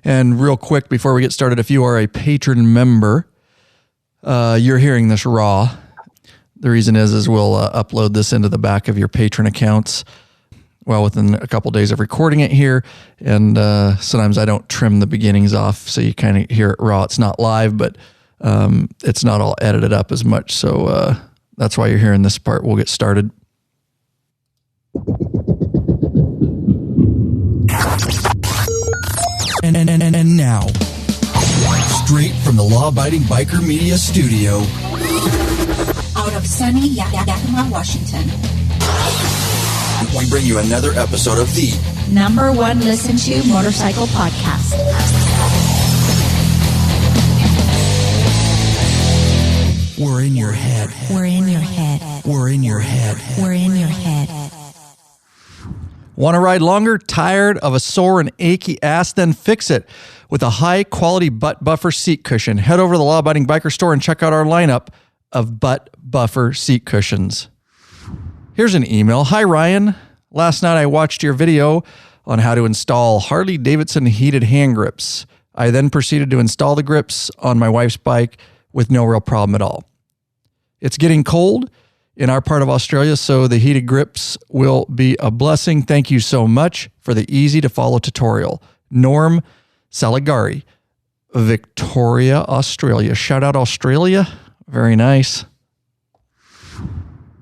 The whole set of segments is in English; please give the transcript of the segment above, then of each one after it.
And real quick, before we get started, if you are a patron member, you're hearing this raw. The reason is we'll upload this into the back of your patron accounts, well, within a couple days of recording it here. And sometimes I don't trim the beginnings off, so you kind of hear it raw. It's not live, but it's not all edited up as much. So that's why you're hearing this part. We'll get started. And now, straight from the Law-Abiding Biker Media Studio, out of sunny Yakima, Washington, we bring you another episode of the number one listen to motorcycle podcast. We're in your head. We're in your head. We're in your head. We're in your head. Want to ride longer? Tired of a sore and achy ass? Then fix it with a high-quality butt buffer seat cushion. Head over to the Law-Abiding Biker store and check out our lineup of butt buffer seat cushions. Here's an email. Hi, Ryan. Last night I watched your video on how to install Harley-Davidson heated hand grips. I then proceeded to install the grips on my wife's bike with no real problem at all. It's getting cold in our part of Australia, so the heated grips will be a blessing. Thank you so much for the easy-to-follow tutorial. Norm Saligari, Victoria, Australia. Shout out Australia. Very nice.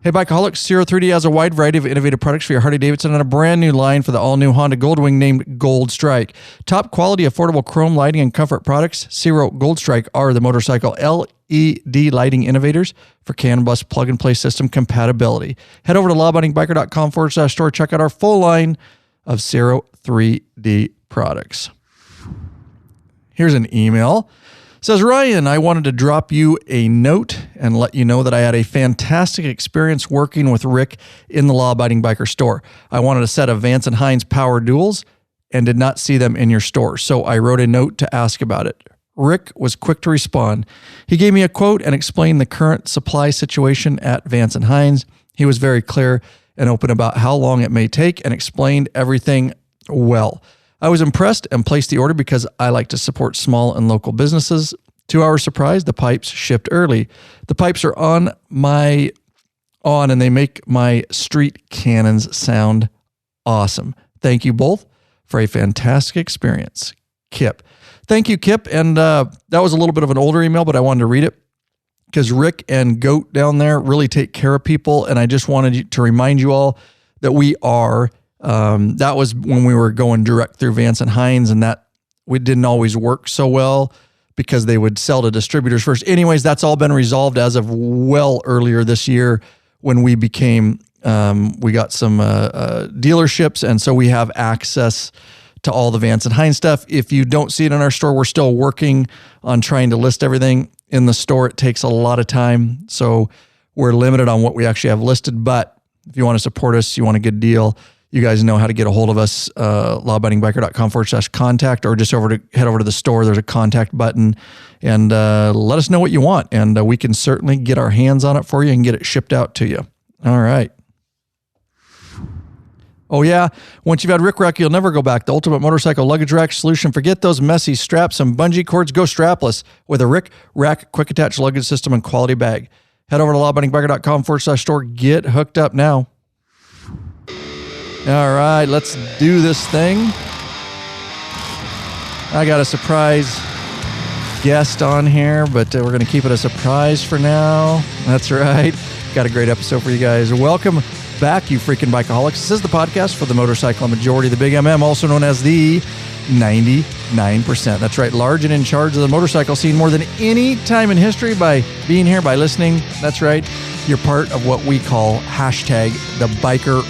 Hey, Bikeaholics, 03D has a wide variety of innovative products for your Harley-Davidson and a brand new line for the all-new Honda Goldwing named Gold Strike. Top quality, affordable chrome lighting and comfort products. Zero Gold Strike are the motorcycle LED lighting innovators for CAN bus plug-and-play system compatibility. Head over to lawabidingbiker.com/store. Check out our full line of 03D products. Here's an email. It says, Ryan, I wanted to drop you a note and let you know that I had a fantastic experience working with Rick in the Law-Abiding Biker store. I wanted a set of Vance & Hines Power Duals and did not see them in your store, so I wrote a note to ask about it. Rick was quick to respond. He gave me a quote and explained the current supply situation at Vance & Hines. He was very clear and open about how long it may take and explained everything well. I was impressed and placed the order because I like to support small and local businesses. To our surprise, the pipes shipped early. The pipes are on and they make my street cannons sound awesome. Thank you both for a fantastic experience. Kip. Thank you, Kip. And that was a little bit of an older email, but I wanted to read it because Rick and Goat down there really take care of people. And I just wanted to remind you all that we are... that was when we were going direct through Vance & Hines, and that we didn't always work so well because they would sell to distributors first. Anyways, that's all been resolved as of well earlier this year when we became, we got some dealerships, and so we have access to all the Vance & Hines stuff. If you don't see it in our store, we're still working on trying to list everything in the store. It takes a lot of time, so we're limited on what we actually have listed, but if you want to support us, you want a good deal, you guys know how to get a hold of us, lawabidingbiker.com/contact, or just head over to the store. There's a contact button, and let us know what you want, and we can certainly get our hands on it for you and get it shipped out to you. All right. Oh yeah, once you've had Rick Rack, you'll never go back. The ultimate motorcycle luggage rack solution. Forget those messy straps and bungee cords. Go strapless with a Rick Rack quick attach luggage system and quality bag. Head over to lawabidingbiker.com/store. Get hooked up now. All right, let's do this thing. I got a surprise guest on here, but we're going to keep it a surprise for now. That's right. Got a great episode for you guys. Welcome back, you freaking bikeaholics. This is the podcast for the motorcycle majority, the Big MM, also known as the 99%. That's right, large and in charge of the motorcycle scene more than any time in history by being here, by listening. That's right, you're part of what we call hashtag the biker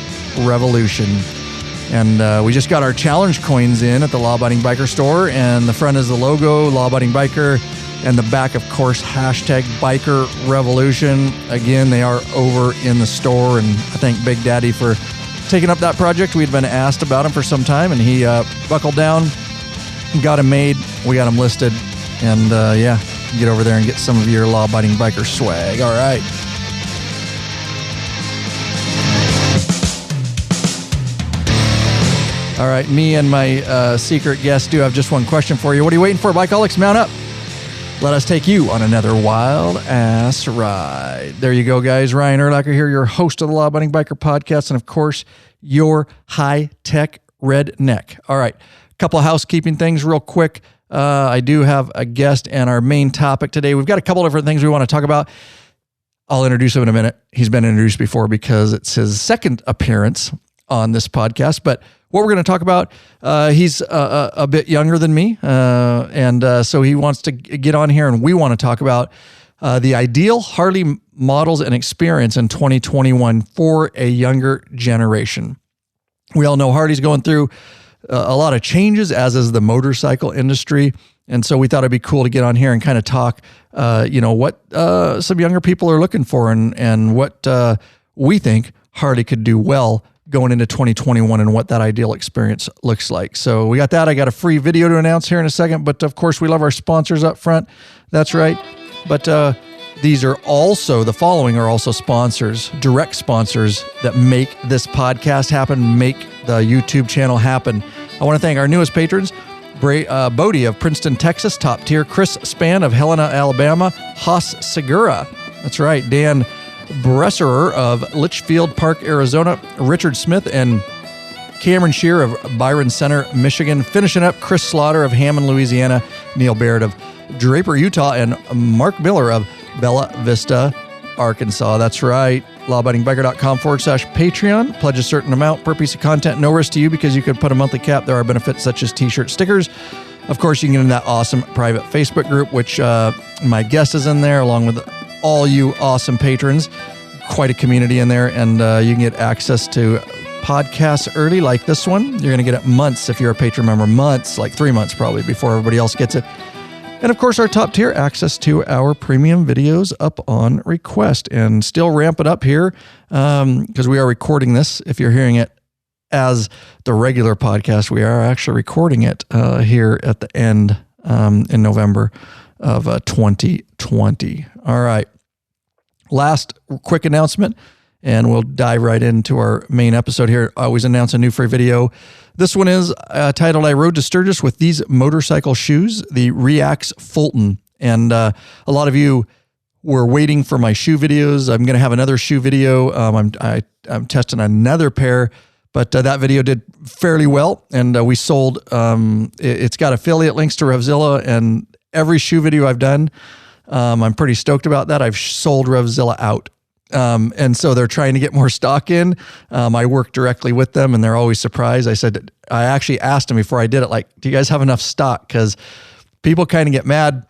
revolution. And we just got our challenge coins in at the Law-Abiding Biker store, and the front is the logo, Law-Abiding Biker, and the back, of course, hashtag Biker Revolution. Again, they are over in the store, and I thank Big Daddy for taking up that project. We'd been asked about him for some time, and he buckled down, got him made, we got him listed, and yeah, get over there and get some of your Law-Abiding Biker swag. All right. All right, me and my secret guest do have just one question for you. What are you waiting for, Bikeaholics? Mount up. Let us take you on another wild-ass ride. There you go, guys. Ryan Erlacher here, your host of the Law Abiding Biker Podcast, and of course, your high-tech redneck. All right, a couple of housekeeping things real quick. I do have a guest and our main topic today. We've got a couple different things we want to talk about. I'll introduce him in a minute. He's been introduced before because it's his second appearance on this podcast, but what we're going to talk about, he's a bit younger than me, and so he wants to get on here, and we want to talk about the ideal Harley models and experience in 2021 for a younger generation. We all know Harley's going through a lot of changes, as is the motorcycle industry, and so we thought it'd be cool to get on here and kind of talk, what some younger people are looking for, and what we think Harley could do well going into 2021 and what that ideal experience looks like. So we got that. I got a free video to announce here in a second, but of course we love our sponsors up front. That's right. But these are also, the following are also sponsors, direct sponsors that make this podcast happen, make the YouTube channel happen. I want to thank our newest patrons, Bodie of Princeton, Texas, top tier, Chris Spann of Helena, Alabama, Haas Segura. That's right. Dan Bresserer of Litchfield Park, Arizona, Richard Smith and Cameron Shear of Byron Center, Michigan. Finishing up, Chris Slaughter of Hammond, Louisiana, Neil Barrett of Draper, Utah, and Mark Miller of Bella Vista, Arkansas. That's right. lawabidingbiker.com/Patreon. Pledge a certain amount per piece of content. No risk to you because you could put a monthly cap. There are benefits such as t-shirt, stickers. Of course, you can get in that awesome private Facebook group, which my guest is in there along with all you awesome patrons. Quite a community in there, and you can get access to podcasts early like this one. You're going to get it months if you're a patron member, months, like 3 months probably before everybody else gets it. And of course, our top tier access to our premium videos up on request, and still ramp it up here because we are recording this. If you're hearing it as the regular podcast, we are actually recording it here at the end in November of 2020. All right. Last quick announcement, and we'll dive right into our main episode here. I always announce a new free video. This one is titled, I Rode to Sturgis with These Motorcycle Shoes, the Reacts Fulton. And a lot of you were waiting for my shoe videos. I'm going to have another shoe video. I'm testing another pair, but that video did fairly well. And we sold, it's got affiliate links to Revzilla, and every shoe video I've done, I'm pretty stoked about that. I've sold Revzilla out. And so they're trying to get more stock in. I work directly with them, and they're always surprised. I actually asked them before I did it, like, do you guys have enough stock? Because people kind of get mad.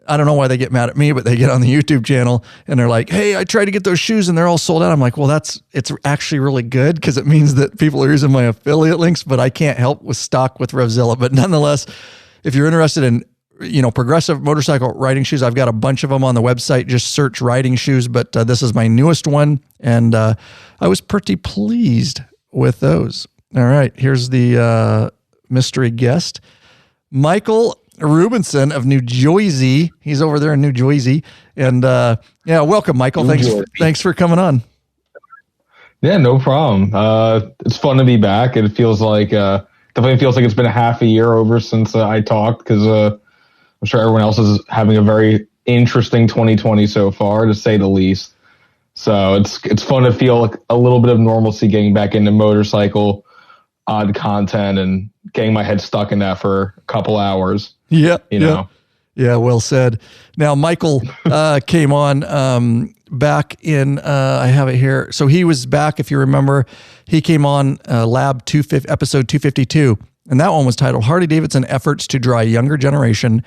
I don't know why they get mad at me, but they get on the YouTube channel and they're like, hey, I tried to get those shoes and they're all sold out. I'm like, well, it's actually really good because it means that people are using my affiliate links, but I can't help with stock with Revzilla. But nonetheless, if you're interested in progressive motorcycle riding shoes, I've got a bunch of them on the website. Just search riding shoes, but this is my newest one, and I was pretty pleased with those. All right, here's the mystery guest, Michael Rubinson of New Jersey. He's over there in New Jersey, and welcome, Michael. Thanks for coming on. Yeah, no problem. It's fun to be back. It feels like definitely feels like it's been a half a year over since I talked, because I'm sure everyone else is having a very interesting 2020 so far, to say the least. So it's fun to feel like a little bit of normalcy getting back into motorcycle odd content and getting my head stuck in that for a couple hours. Yeah. Yeah, well said. Now, Michael came on back in, I have it here. So he was back, if you remember, he came on LAB-252, episode 252. And that one was titled Harley-Davidson Efforts to Draw a Younger Generation.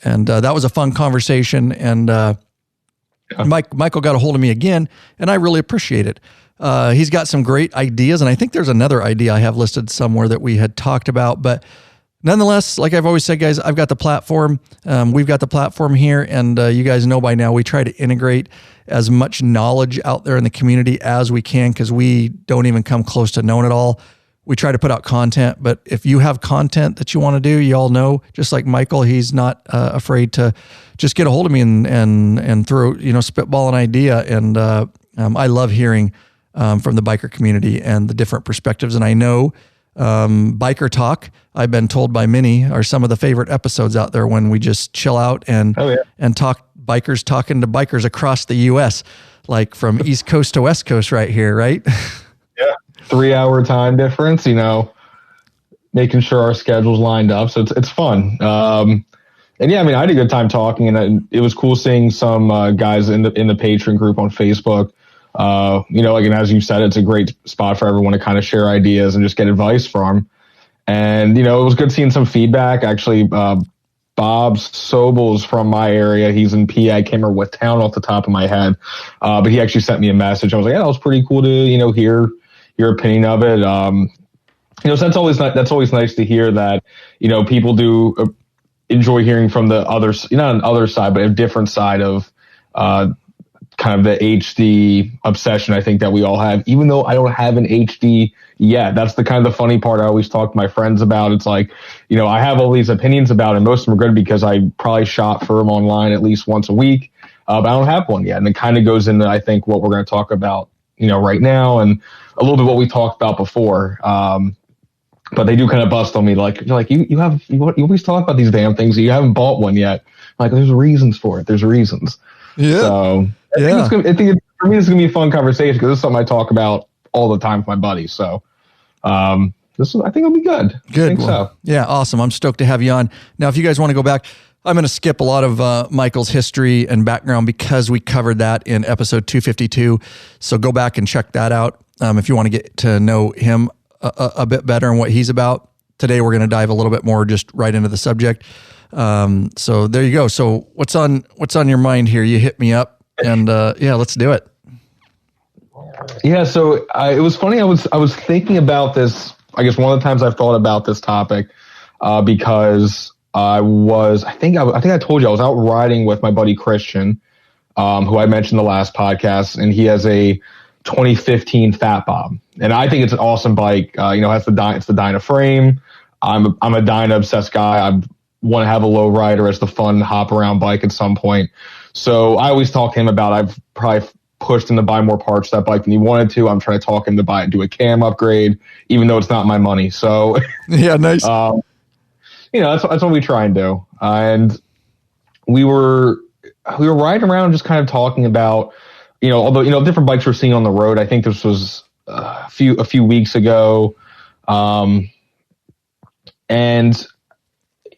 And that was a fun conversation. And Michael got a hold of me again, and I really appreciate it. He's got some great ideas, and I think there's another idea I have listed somewhere that we had talked about. But nonetheless, like I've always said, guys, I've got the platform. We've got the platform here, and you guys know by now we try to integrate as much knowledge out there in the community as we can, because we don't even come close to knowing it all. We try to put out content, but if you have content that you want to do, you all know, just like Michael, he's not afraid to just get a hold of me and throw, spitball an idea. And I love hearing from the biker community and the different perspectives. And I know Biker Talk, I've been told by many, are some of the favorite episodes out there when we just chill out and talk bikers talking to bikers across the U.S., like from East Coast to West Coast right here, right? Yeah. 3-hour time difference, making sure our schedules lined up. So it's fun. And yeah, I mean, I had a good time talking, and it was cool seeing some guys in the patron group on Facebook. And as you said, it's a great spot for everyone to kind of share ideas and just get advice from. And, it was good seeing some feedback. Actually, Bob Sobel's from my area. He's in PA. I can't remember what town off the top of my head. But he actually sent me a message. I was like, yeah, that was pretty cool to, hear your opinion of it. So that's always nice to hear that, people do enjoy hearing from the others, not an other side, but a different side of, kind of the HD obsession I think that we all have, even though I don't have an HD yet. That's the kind of the funny part I always talk to my friends about. It's like, I have all these opinions about it, and most of them are good because I probably shop for them online at least once a week, but I don't have one yet. And it kind of goes into, I think, what we're going to talk about, right now, and a little bit what we talked about before. But they do kind of bust on me, like, you always talk about these damn things, you haven't bought one yet. Like, there's reasons for it. There's reasons. Yeah. So I think for me, it's going to be a fun conversation because this is something I talk about all the time with my buddies. So I think it'll be good. Good. I think so. Yeah, awesome. I'm stoked to have you on. Now, if you guys want to go back, I'm going to skip a lot of Michael's history and background because we covered that in episode 252. So go back and check that out if you want to get to know him a bit better and what he's about. Today, we're going to dive a little bit more just right into the subject. So there you go. So what's on your mind here? You hit me up and let's do it. Yeah. So it was funny. I was thinking about this, I guess one of the times I've thought about this topic, because I think I told you I was out riding with my buddy Christian, who I mentioned in the last podcast, and he has a 2015 Fat Bob, and I think it's an awesome bike. It's the Dyna frame. I'm a Dyna obsessed guy. I want to have a low rider as the fun hop around bike at some point. So I always talk to him about, I've probably pushed him to buy more parts for that bike than he wanted to. I'm trying to talk him to do a cam upgrade, even though it's not my money. So yeah, nice. That's what we try and do. And we were riding around just kind of talking about, although, different bikes we're seeing on the road. I think this was a few weeks ago. And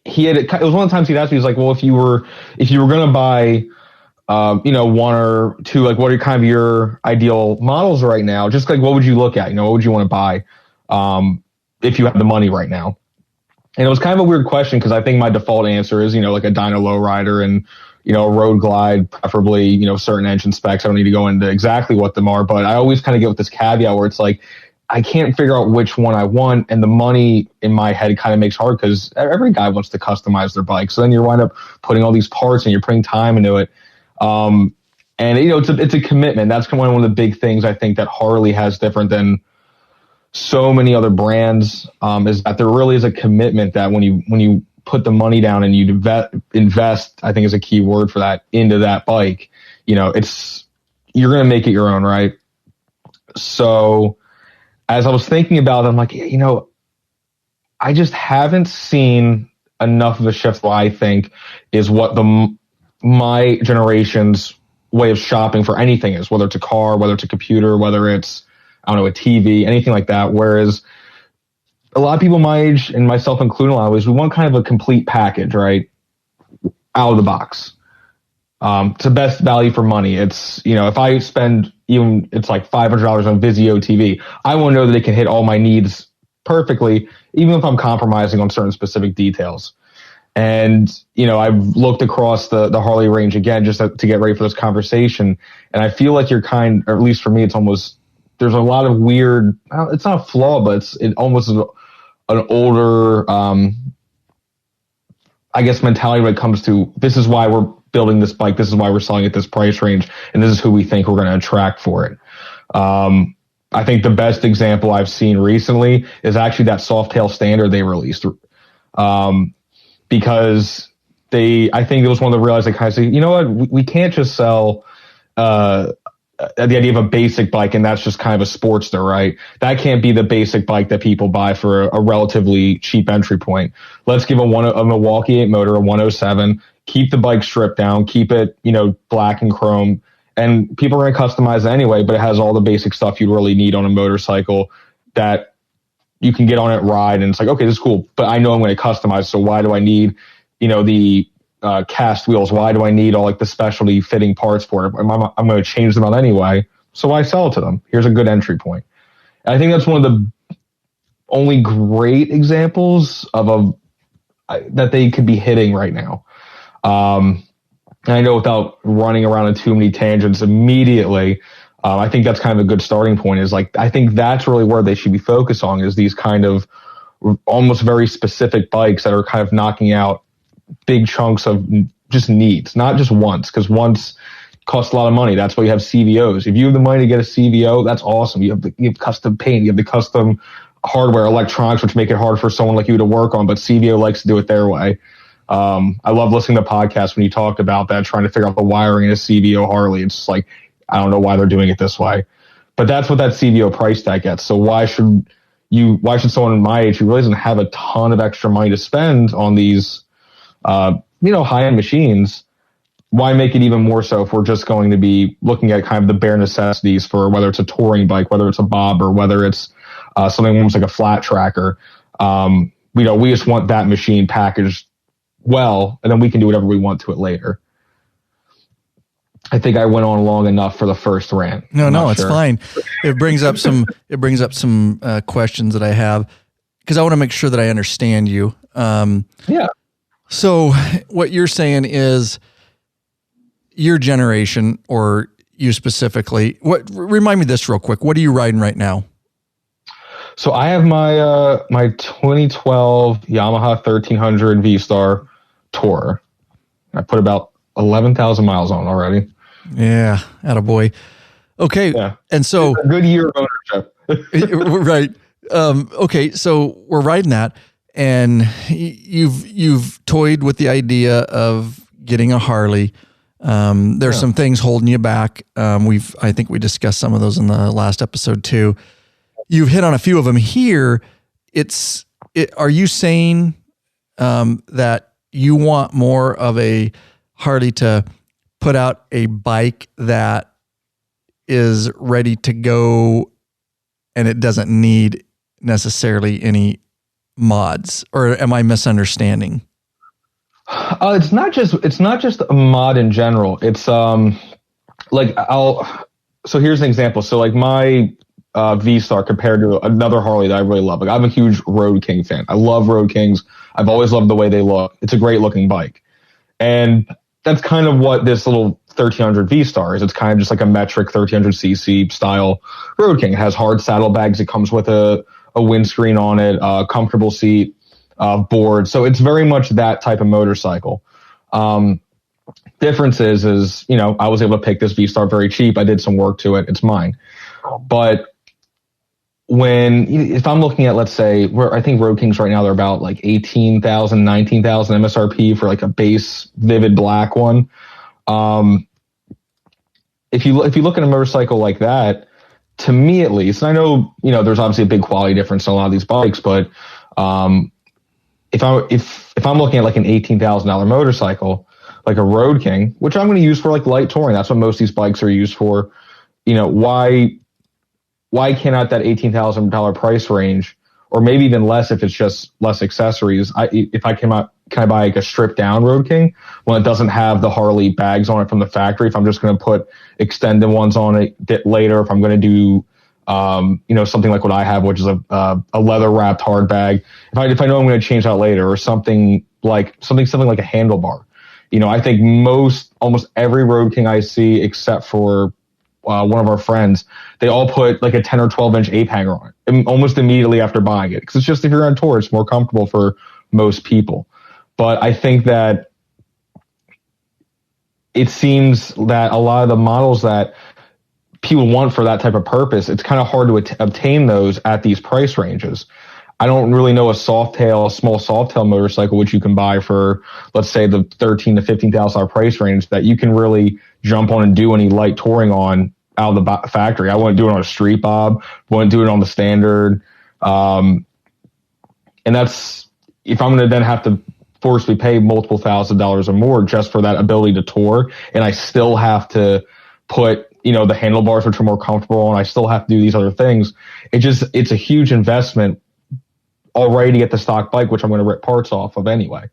it was one of the times he'd asked me, he's like, well, if you were going to buy, one or two, like, what are kind of your ideal models right now? Just like, what would you look at? What would you want to buy, if you have the money right now? And it was kind of a weird question, because I think my default answer is, like a Dyna lowrider and, a road glide, preferably, certain engine specs. I don't need to go into exactly what them are, but I always kind of get with this caveat where it's like, I can't figure out which one I want, and the money in my head kind of makes it hard because every guy wants to customize their bike. So then you wind up putting all these parts and you're putting time into it. And it's a commitment. That's kind of one of the big things I think that Harley has different than so many other brands, is that there really is a commitment that when you put the money down and you invest, I think is a key word for that, into that bike, you're going to make it your own, right? So as I was thinking about it, I'm like, I just haven't seen enough of a shift that I think is what my generation's way of shopping for anything is, whether it's a car, whether it's a computer, whether it's, a TV, anything like that. Whereas a lot of people my age, and myself included, a lot of ways, we want kind of a complete package, right? Out of the box. It's the best value for money. It's, if I spend it's like $500 on Vizio TV, I want to know that it can hit all my needs perfectly, even if I'm compromising on certain specific details. And, I've looked across the Harley range again, just to get ready for this conversation. And I feel like or at least for me, it's almost, there's a lot of weird, it's not a flaw, but it almost is an older, I guess, mentality when it comes to, this is why we're building this bike, this is why we're selling at this price range, and this is who we think we're going to attract for it. I think the best example I've seen recently is actually that Softail Standard they released, because I think it was one of the realized they kind of say, you know what, we can't just sell the idea of a basic bike, and that's just kind of a Sportster, right? That can't be the basic bike that people buy for a relatively cheap entry point. Let's give a Milwaukee 8 motor, a 107, keep the bike stripped down, keep it, black and chrome, and people are going to customize it anyway, but it has all the basic stuff you really need on a motorcycle that you can get on it, ride, and it's like, okay, this is cool, but I know I'm going to customize, so why do I need, the cast wheels? Why do I need all like the specialty fitting parts for it? I'm going to change them out anyway, so why sell it to them? Here's a good entry point. And I think that's one of the only great examples of that they could be hitting right now. And I know without running around in too many tangents immediately, I think that's kind of a good starting point. Is like, I think that's really where they should be focused on, is these kind of almost very specific bikes that are kind of knocking out big chunks of just needs, not just once, because once costs a lot of money. That's why you have CVOs. If you have the money to get a CVO, that's awesome. You have custom paint, you have the custom hardware, electronics, which make it hard for someone like you to work on, but CVO likes to do it their way. I love listening to podcasts when you talked about that, trying to figure out the wiring in a CVO Harley. It's just like, I don't know why they're doing it this way, but that's what that CVO price tag gets. So why should someone my age who really doesn't have a ton of extra money to spend on these, high-end machines, why make it even more so if we're just going to be looking at kind of the bare necessities for whether it's a touring bike, whether it's a bob, or whether it's something almost like a flat tracker. We just want that machine packaged well, and then we can do whatever we want to it later. I think I went on long enough for the first rant. No, it's fine. It brings up some questions that I have, because I want to make sure that I understand you. Yeah. So what you're saying is your generation, or you specifically, remind me this real quick. What are you riding right now? So I have my 2012 Yamaha 1300 V-Star Tourer. I put about 11,000 miles on already. Yeah, attaboy. Okay, yeah. And so it's a good year of ownership. Right. Okay, so we're riding that, and you've toyed with the idea of getting a Harley. There's some things holding you back. I think we discussed some of those in the last episode too. You've hit on a few of them here. Are you saying that you want more of a Harley to put out a bike that is ready to go and it doesn't need necessarily any mods, or am I misunderstanding? It's not just a mod in general. It's so here's an example. So like my V-Star compared to another Harley that I really love. Like, I'm a huge Road King fan. I love Road Kings. I've always loved the way they look. It's a great looking bike. And that's kind of what this little 1300 V-Star is. It's kind of just like a metric 1300cc style Road King. It has hard saddlebags. It comes with a windscreen on it, a comfortable seat, board. So it's very much that type of motorcycle. Difference is, I was able to pick this V-Star very cheap. I did some work to it. It's mine. But if I'm looking at, let's say, where I think Road Kings right now, they're about like 18,000, 19,000 MSRP for like a base vivid black one. If you look at a motorcycle like that, to me at least, and I know, there's obviously a big quality difference in a lot of these bikes, but if I'm looking at like an $18,000 motorcycle, like a Road King, which I'm going to use for like light touring, that's what most of these bikes are used for. Why cannot that $18,000 price range, or maybe even less if it's just less accessories? Can I buy like a stripped down Road King when it doesn't have the Harley bags on it from the factory? If I'm just going to put extended ones on it later, if I'm going to do, something like what I have, which is a leather wrapped hard bag. If I know I'm going to change that later, or something like a handlebar. I think almost every Road King I see, except for one of our friends, they all put like a 10 or 12 inch ape hanger on it almost immediately after buying it. Because it's just, if you're on tour, it's more comfortable for most people. But I think that it seems that a lot of the models that people want for that type of purpose, it's kind of hard to obtain those at these price ranges. I don't really know a small softtail motorcycle, which you can buy for, let's say, the $13,000 to $15,000 price range, that you can really jump on and do any light touring on out of the factory. I wouldn't do it on a street bob, wouldn't do it on the standard. And that's, if I'm going to then have to forcibly pay multiple $1,000s or more just for that ability to tour, and I still have to put, the handlebars, which are more comfortable, and I still have to do these other things. It's a huge investment already to get the stock bike, which I'm going to rip parts off of anyway.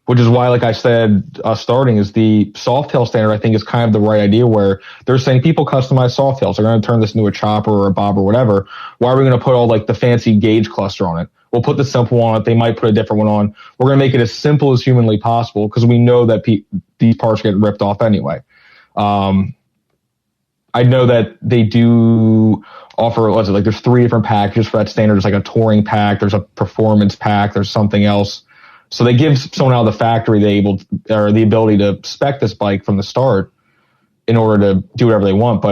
Which is why, like I said, starting is the Softail standard, I think, is kind of the right idea, where they're saying people customize Softails. They're going to turn this into a chopper or a bob or whatever. Why are we going to put all like the fancy gauge cluster on it? We'll put the simple one on it. They might put a different one on. We're going to make it as simple as humanly possible, because we know that these parts get ripped off anyway. I know that they do offer, there's 3 different packages for that standard. There's like a touring pack, there's a performance pack, there's something else. So they give someone out of the factory the ability to spec this bike from the start in order to do whatever they want.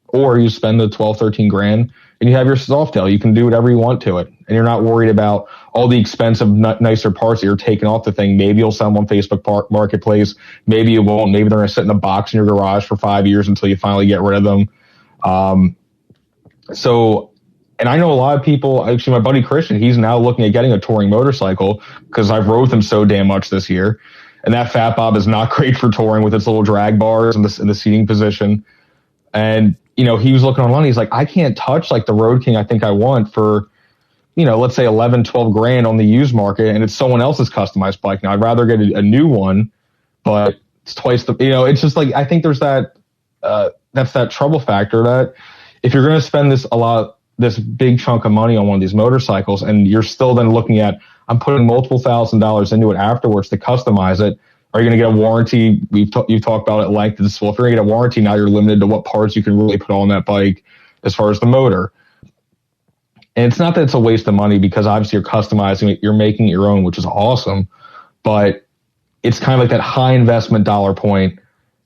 Or you spend the 12, 13 grand and you have your Softail. You can do whatever you want to it. And you're not worried about all the expensive, nicer parts that you're taking off the thing. Maybe you'll sell them on Facebook Marketplace. Maybe you won't. Maybe they're going to sit in a box in your garage for 5 years until you finally get rid of them. And I know a lot of people, actually my buddy Christian, he's now looking at getting a touring motorcycle because I've rode him so damn much this year. And that Fat Bob is not great for touring with its little drag bars and the seating position. And, he was looking online. He's like, I can't touch like the Road King I think I want for, let's say 11, 12 grand on the used market. And it's someone else's customized bike. Now I'd rather get a new one, but it's twice the, it's just like, I think there's that, that's that trouble factor that if you're going to spend this big chunk of money on one of these motorcycles, and you're still then looking at, I'm putting multiple $1,000s into it afterwards to customize it. Are you going to get a warranty? You've talked about it at length. Well, if you're going to get a warranty, now you're limited to what parts you can really put on that bike as far as the motor. And it's not that it's a waste of money, because obviously you're customizing it, you're making it your own, which is awesome. But it's kind of like that high investment dollar point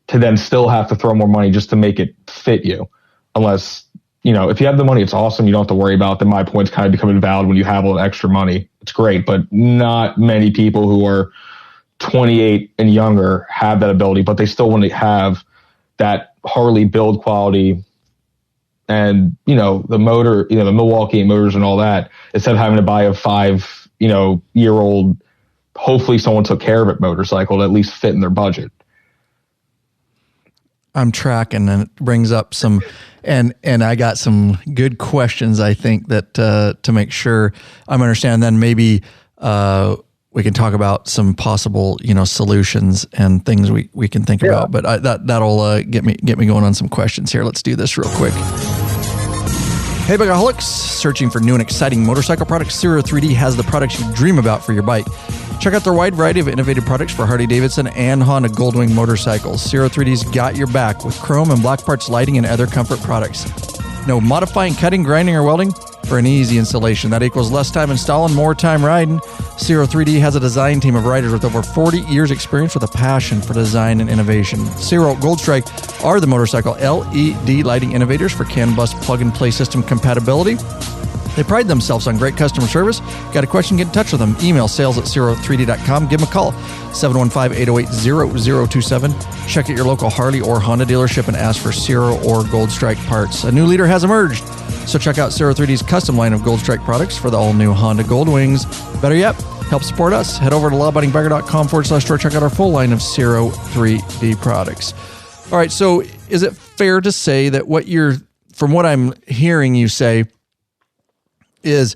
to then still have to throw more money just to make it fit you. Unless, if you have the money, it's awesome. You don't have to worry about it. Then my points kind of become invalid when you have all the extra money. It's great, but not many people who are 28 and younger have that ability, but they still want to have that Harley build quality and, the motor, the Milwaukee motors and all that, instead of having to buy a 5-year-old, hopefully someone took care of it motorcycle to at least fit in their budget. I'm tracking, and it brings up some, and I got some good questions, I think, that to make sure I'm understanding. Then maybe we can talk about some possible, solutions and things we can think about. But that'll get me going on some questions here. Let's do this real quick. Hey, Bikeaholics! Searching for new and exciting motorcycle products? Zero 3D has the products you dream about for your bike. Check out their wide variety of innovative products for Harley-Davidson and Honda Goldwing motorcycles. Zero 3D's got your back with chrome and black parts lighting and other comfort products. No modifying, cutting, grinding, or welding for an easy installation. That equals less time installing, more time riding. Zero 3D has a design team of riders with over 40 years experience with a passion for design and innovation. Zero Gold Strike are the motorcycle LED lighting innovators for CAN bus plug-and-play system compatibility. They pride themselves on great customer service. Got a question? Get in touch with them. Email sales@zero3d.com. Give them a call, 715-808-0027. Check out your local Harley or Honda dealership and ask for Zero or Gold Strike parts. A new leader has emerged, so check out Zero 3D's custom line of Gold Strike products for the all-new Honda Goldwings. Better yet, help support us. Head over to lawabidingbiker.com/store. Check out our full line of Zero 3D products. All right, so is it fair to say that from what I'm hearing you say, is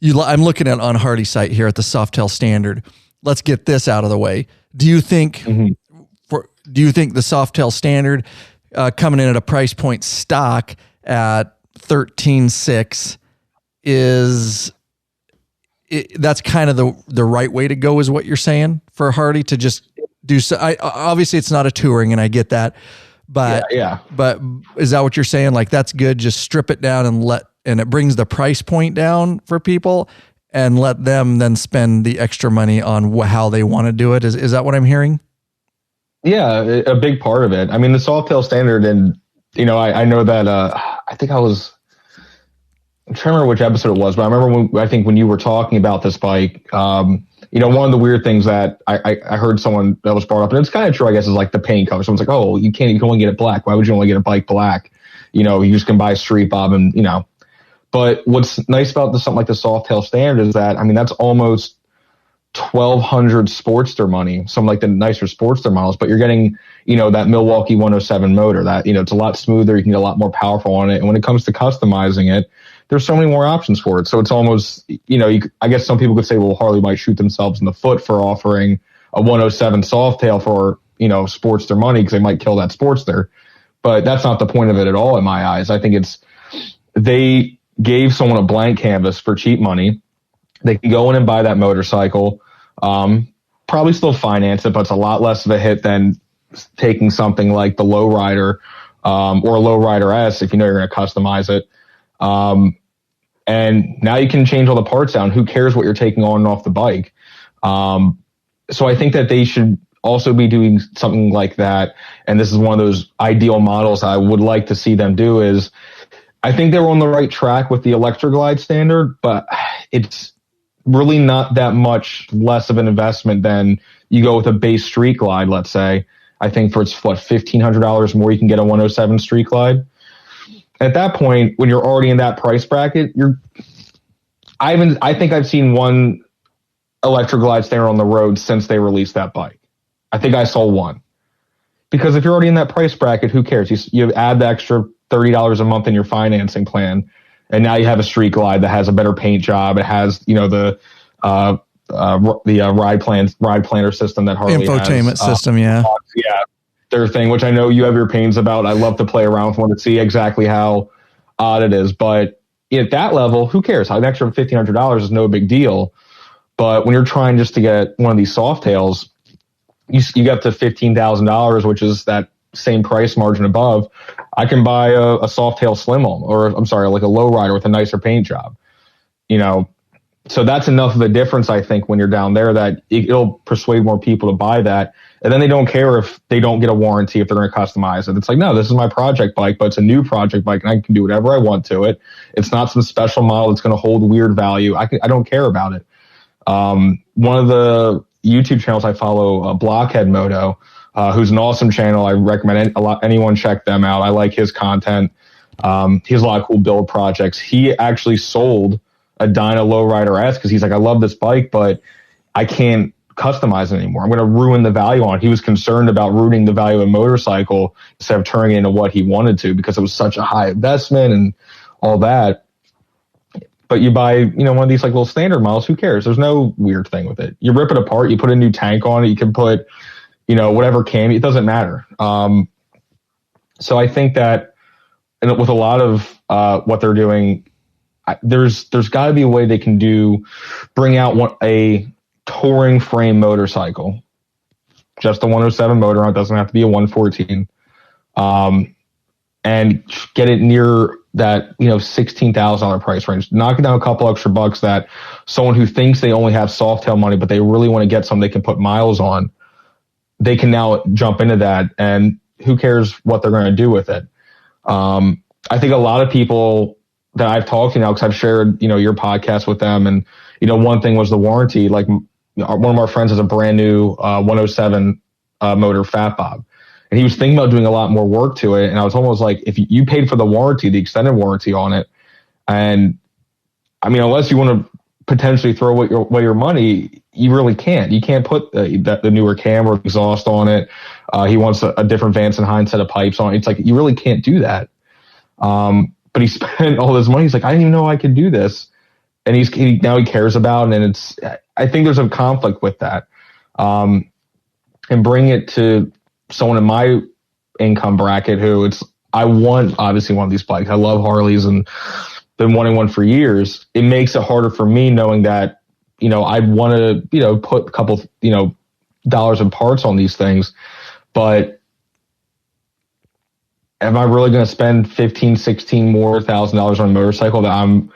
I'm looking at on Harley's site here at the Softail standard. Let's get this out of the way. Do you think the Softail standard coming in at a price point stock at $13,600 that's kind of the right way to go, is what you're saying for Harley to just do so? Obviously it's not a touring, and I get that, but but is that what you're saying? Like, that's good. Just strip it down and it brings the price point down for people, and let them then spend the extra money on how they want to do it. Is that what I'm hearing? Yeah, a big part of it. I mean, the Softail standard, and I know that I think I'm trying to remember which episode it was, but I remember when you were talking about this bike, one of the weird things that I heard someone that was brought up, and it's kind of true, I guess, is like the paint color. Someone's like, oh, you can only get it black. Why would you only get a bike black? you just can buy Street Bob and, but what's nice about something like the Softail Standard is that, that's almost 1,200 Sportster money, some like the nicer Sportster models, but you're getting, that Milwaukee 107 motor that, it's a lot smoother. You can get a lot more powerful on it. And when it comes to customizing it, there's so many more options for it. So it's almost, I guess some people could say, well, Harley might shoot themselves in the foot for offering a 107 Softail for, Sportster money because they might kill that Sportster. But that's not the point of it at all in my eyes. I think they gave someone a blank canvas for cheap money. They can go in and buy that motorcycle, probably still finance it, but it's a lot less of a hit than taking something like the Lowrider or a Lowrider S if you're going to customize it. And now you can change all the parts out. Who cares what you're taking on and off the bike? So I think that they should also be doing something like that. And this is one of those ideal models I would like to see them do is I think they were on the right track with the Electroglide standard, but it's really not that much less of an investment than you go with a base Street Glide, let's say. I think for $1,500 more, you can get a 107 Street Glide. At that point, when you're already in that price bracket, I think I've seen one Electroglide standard on the road since they released that bike. I think I saw one. Because if you're already in that price bracket, who cares? You add the extra $30 a month in your financing plan, and now you have a Street Glide that has a better paint job. It has, the ride planner system that Harley has. Infotainment system, yeah. Yeah. Their thing, which I know you have your pains about. I love to play around with one to see exactly how odd it is. But at that level, who cares? An extra $1,500 is no big deal. But when you're trying just to get one of these Softails, you get to $15,000, which is that same price margin above. I can buy a Softail Slim-On, like a Lowrider with a nicer paint job. So that's enough of a difference, I think, when you're down there that it'll persuade more people to buy that. And then they don't care if they don't get a warranty, if they're going to customize it. It's like, no, this is my project bike, but it's a new project bike, and I can do whatever I want to it. It's not some special model that's going to hold weird value. I don't care about it. One of the YouTube channels I follow, Blockhead Moto, who's an awesome channel. I recommend anyone check them out. I like his content. He has a lot of cool build projects. He actually sold a Dyna Lowrider S because he's like, I love this bike, but I can't customize it anymore. I'm going to ruin the value on it. He was concerned about ruining the value of a motorcycle instead of turning it into what he wanted to because it was such a high investment and all that. But you buy, one of these like little standard models, who cares? There's no weird thing with it. You rip it apart, you put a new tank on it, you can put, whatever cam, it doesn't matter. So I think that with a lot of what they're doing, there's got to be a way they can bring out a touring frame motorcycle, just a 107 motor on it, doesn't have to be a 114, and get it near that $16,000 price range. Knock it down a couple extra bucks that someone who thinks they only have Softail money, but they really want to get something they can put miles on, they can now jump into that, and who cares what they're going to do with it. I think a lot of people that I've talked to now, because I've shared, your podcast with them. And, one thing was the warranty. Like one of our friends has a brand new 107 motor Fat Bob. And he was thinking about doing a lot more work to it. And I was almost like, if you paid for the warranty, the extended warranty on it, and unless you want to potentially throw away your money, you really can't. You can't put the newer cam or exhaust on it. He wants a different Vance and Hines set of pipes on it. It's like, you really can't do that. But he spent all this money. He's like, I didn't even know I could do this. And now he cares about it. And I think there's a conflict with that. And bring it to someone in my income bracket I want obviously one of these bikes. I love Harleys and been wanting one for years. It makes it harder for me knowing that, I'd want to, put a couple, dollars in parts on these things, but am I really going to spend $15,000, $16,000 on a motorcycle that I'm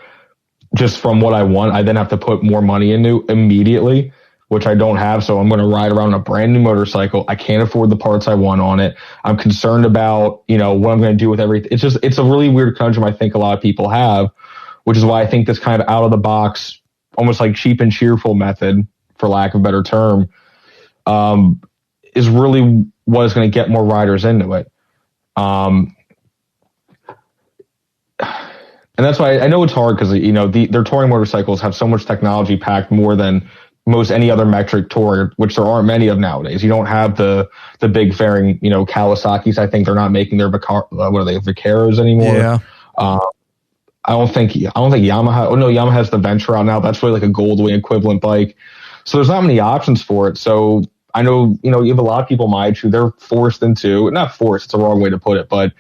just from what I want? I then have to put more money into immediately, which I don't have. So I'm going to ride around a brand new motorcycle. I can't afford the parts I want on it. I'm concerned about, what I'm going to do with everything. It's a really weird conundrum I think a lot of people have, which is why I think this kind of out of the box, almost like cheap and cheerful method, for lack of a better term, is really what is going to get more riders into it. And that's why I know it's hard because, their touring motorcycles have so much technology packed more than most any other metric tour, which there aren't many of nowadays. You don't have the big fairing, Kawasaki's. I think they're not making their Vaqueros anymore. Yeah. I don't think Yamaha. Oh no, Yamaha has the Venture out now. That's really like a Goldwing equivalent bike. So there's not many options for it. So I know, you have a lot of people my age who they're forced into, not forced, it's a wrong way to put it, but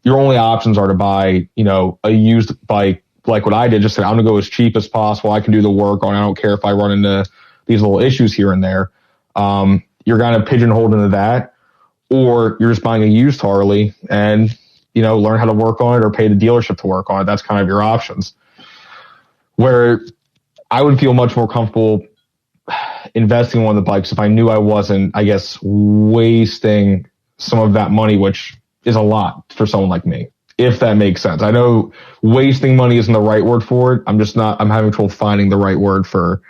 your only options are to buy, a used bike like what I did. Just say, I'm going to go as cheap as possible. I can do the work on. I don't care if I run into these little issues here and there. You're kind of pigeonholed into that, or you're just buying a used Harley and, learn how to work on it or pay the dealership to work on it. That's kind of your options. Where I would feel much more comfortable investing in one of the bikes if I knew I wasn't, I guess, wasting some of that money, which is a lot for someone like me, if that makes sense. I know wasting money isn't the right word for it. I'm having trouble finding the right word for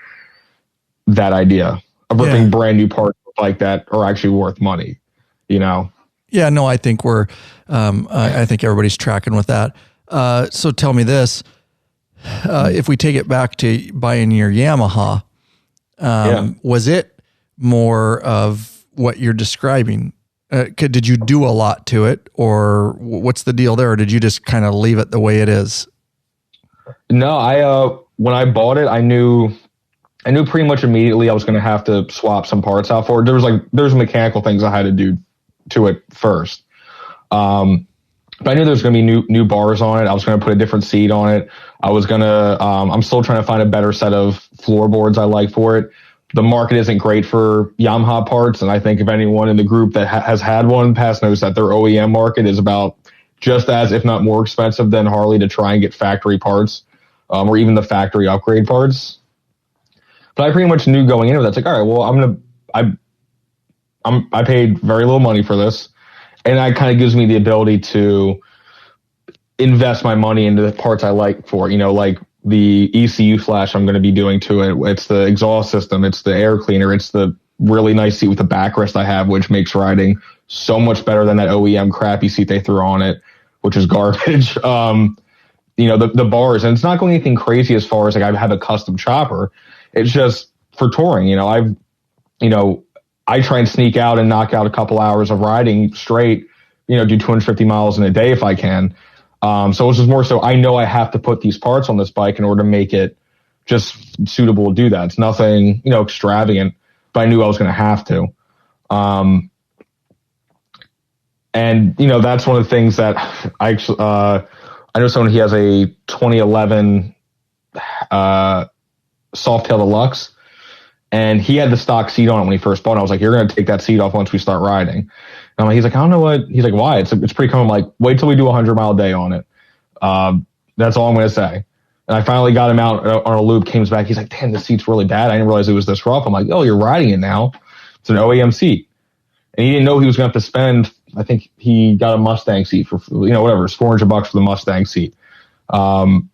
that idea of ripping brand new parts like that are actually worth money, Yeah, no, I think I think everybody's tracking with that. So tell me this, if we take it back to buying your Yamaha, was it more of what you're describing? Did you do a lot to it, or what's the deal there? Or did you just kind of leave it the way it is? No, when I bought it, I knew pretty much immediately I was going to have to swap some parts out for it. There's mechanical things I had to do to it first. But I knew there was going to be new bars on it. I was going to put a different seat on it. I was going to, I'm still trying to find a better set of floorboards I like for it. The market isn't great for Yamaha parts. And I think if anyone in the group that has had one past knows that their OEM market is about just as, if not more expensive than Harley to try and get factory parts, or even the factory upgrade parts. But I pretty much knew going into it, that's like, all right, well, I paid very little money for this. And that kind of gives me the ability to invest my money into the parts I like for it, like the ECU flash I'm going to be doing to it. It's the exhaust system. It's the air cleaner. It's the really nice seat with the backrest I have, which makes riding so much better than that OEM crappy seat they threw on it, which is garbage. The bars, and it's not going anything crazy as far as like I have a custom chopper. It's just for touring, I try and sneak out and knock out a couple hours of riding straight, do 250 miles in a day if I can. So it's just more so I know I have to put these parts on this bike in order to make it just suitable to do that. It's nothing, extravagant, but I knew I was going to have to. And, that's one of the things that I know someone, he has a 2011 Softail Deluxe. And he had the stock seat on it when he first bought it. I was like, you're going to take that seat off once we start riding. And I'm like, he's like, I don't know what. He's like, why? It's pretty common. I'm like, wait till we do a 100-mile day on it. That's all I'm going to say. And I finally got him out on a loop, came back. He's like, damn, this seat's really bad. I didn't realize it was this rough. I'm like, oh, you're riding it now. It's an OEM seat. And he didn't know he was going to have to spend, I think he got a Mustang seat for, whatever, it's $400 for the Mustang seat. And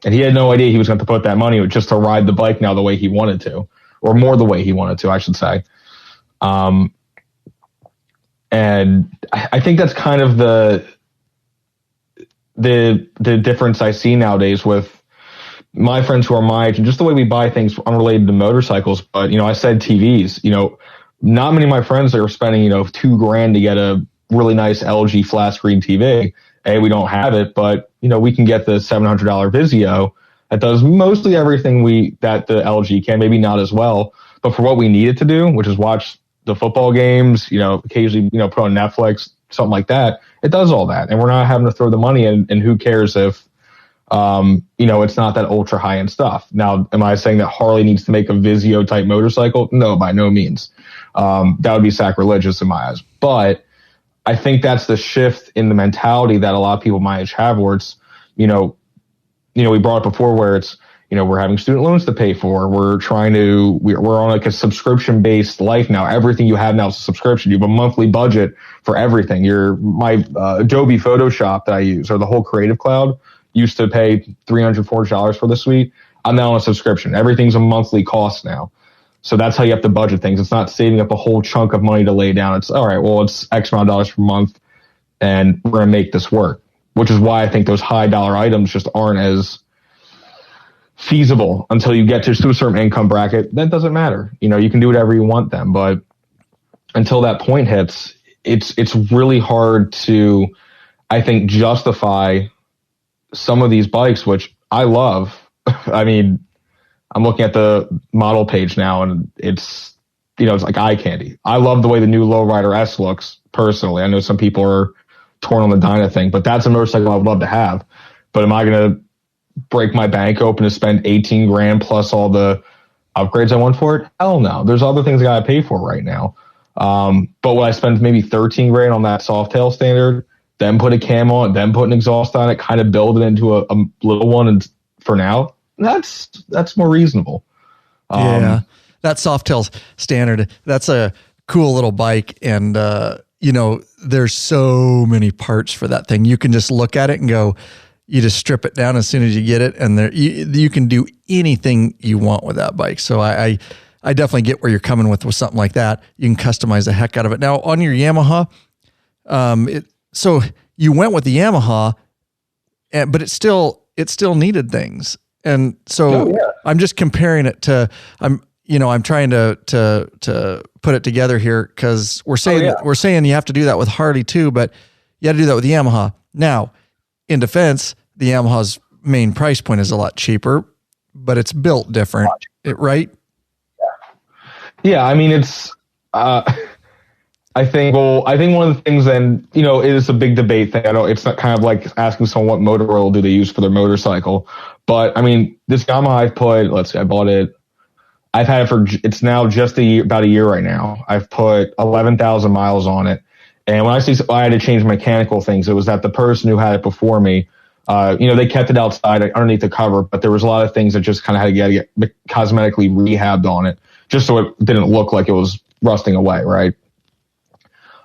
he had no idea he was going to put that money just to ride the bike now the way he wanted to. Or more the way he wanted to, I should say. And I think that's kind of the difference I see nowadays with my friends who are my age and just the way we buy things unrelated to motorcycles. But, I said TVs, not many of my friends are spending, $2,000 to get a really nice LG flat screen TV. We don't have it, but, we can get the $700 Vizio that does mostly everything that the LG can, maybe not as well, but for what we need it to do, which is watch the football games, occasionally, put on Netflix, something like that. It does all that. And we're not having to throw the money in. And who cares if, it's not that ultra high end stuff. Now, am I saying that Harley needs to make a Vizio type motorcycle? No, by no means. That would be sacrilegious in my eyes. But I think that's the shift in the mentality that a lot of people my age have, where it's, we brought it before where it's, we're having student loans to pay for. We're on like a subscription based life now. Everything you have now is a subscription. You have a monthly budget for everything. My Adobe Photoshop that I use, or the whole Creative Cloud, used to pay $300, $400 for the suite. I'm now on a subscription. Everything's a monthly cost now. So that's how you have to budget things. It's not saving up a whole chunk of money to lay down. It's all right. Well, it's X amount of dollars per month and we're going to make this work. which is why I think those high dollar items just aren't as feasible until you get to a certain income bracket. That doesn't matter. You know, you can do whatever you want then, but until that point hits, it's really hard to, I think, justify some of these bikes, which I love. I mean, I'm looking at the model page now, and it's, you know, it's like eye candy. I love the way the new Lowrider S looks, personally. I know some people are torn on the Dyna thing, but that's a motorcycle I would love to have. But am I going to break my bank open to spend 18 grand plus all the upgrades I want for it? Hell no. There's other things I got to pay for right now. But when I spend maybe 13 grand on that Softail standard, then put a cam on it, then put an exhaust on it, kind of build it into a little one, and for now, that's more reasonable. Yeah, that Softail standard, that's a cool little bike, and you know, there's so many parts for that thing. You can just look at it and go, you just strip it down as soon as you get it, and there you can do anything you want with that bike. So I definitely get where you're coming with something like that. You can customize the heck out of it. Now on your Yamaha, so you went with the Yamaha, but it still needed things. And so I'm just comparing it to, I'm trying to put it together here, because we're saying you have to do that with Harley too, but you got to do that with the Yamaha. Now, in defense, the Yamaha's main price point is a lot cheaper, but it's built different, right? Yeah, I mean, it's, I think one of the things, then, you know, it is a big debate thing. I know it's not kind of like asking someone what motor oil do they use for their motorcycle, but I mean, this Yamaha I bought it. I've had it for, it's now just about a year right now. I've put 11,000 miles on it. And when I had to change mechanical things, it was that the person who had it before me, they kept it outside underneath the cover, but there was a lot of things that just kind of had to get cosmetically rehabbed on it, just so it didn't look like it was rusting away, right?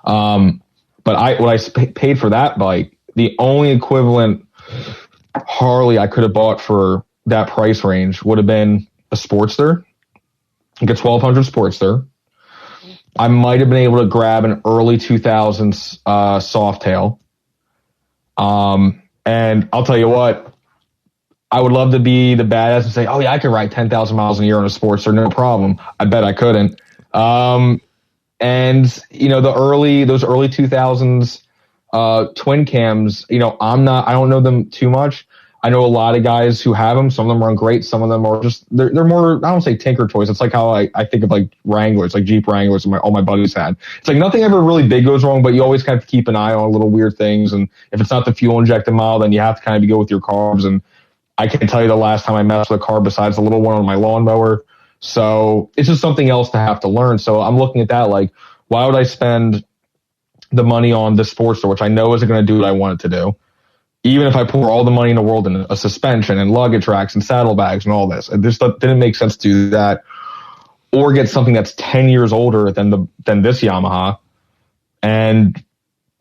But what I paid for that bike, the only equivalent Harley I could have bought for that price range would have been a Sportster, like a 1200 Sportster. I might have been able to grab an early 2000s Softail. And I'll tell you what, I would love to be the badass and say, oh yeah, I could ride 10,000 miles a year on a Sportster, no problem. I bet I couldn't. And you know, those early 2000s twin cams, you know, I don't know them too much. I know a lot of guys who have them. Some of them run great. Some of them are just, they're more, I don't say tinker toys. It's like how I think of like Wranglers, like Jeep Wranglers all my buddies had. It's like nothing ever really big goes wrong, but you always kind of keep an eye on little weird things. And if it's not the fuel injected model, then you have to kind of go with your carbs. And I can't tell you the last time I messed with a carb besides the little one on my lawnmower. So it's just something else to have to learn. So I'm looking at that like, why would I spend the money on this Sportster, which I know isn't going to do what I want it to do? Even if I pour all the money in the world in a suspension and luggage racks and saddlebags and all this, it just didn't make sense to do that. Or get something that's 10 years older than this Yamaha. And,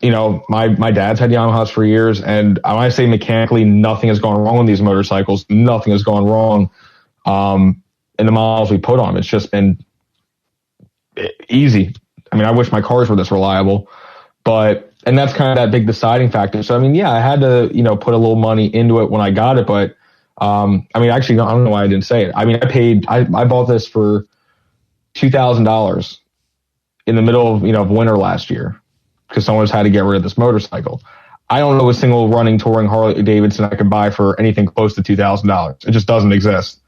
you know, my dad's had Yamahas for years. And when I say mechanically, nothing has gone wrong with these motorcycles. Nothing has gone wrong in the miles we put on them. It's just been easy. I mean, I wish my cars were this reliable, and that's kind of that big deciding factor. So, I mean, yeah, I had to, you know, put a little money into it when I got it, but, I mean, actually, I don't know why I didn't say it. I mean, I bought this for $2,000 in the middle of, you know, winter last year because someone's had to get rid of this motorcycle. I don't know a single running touring Harley-Davidson I could buy for anything close to $2,000. It just doesn't exist.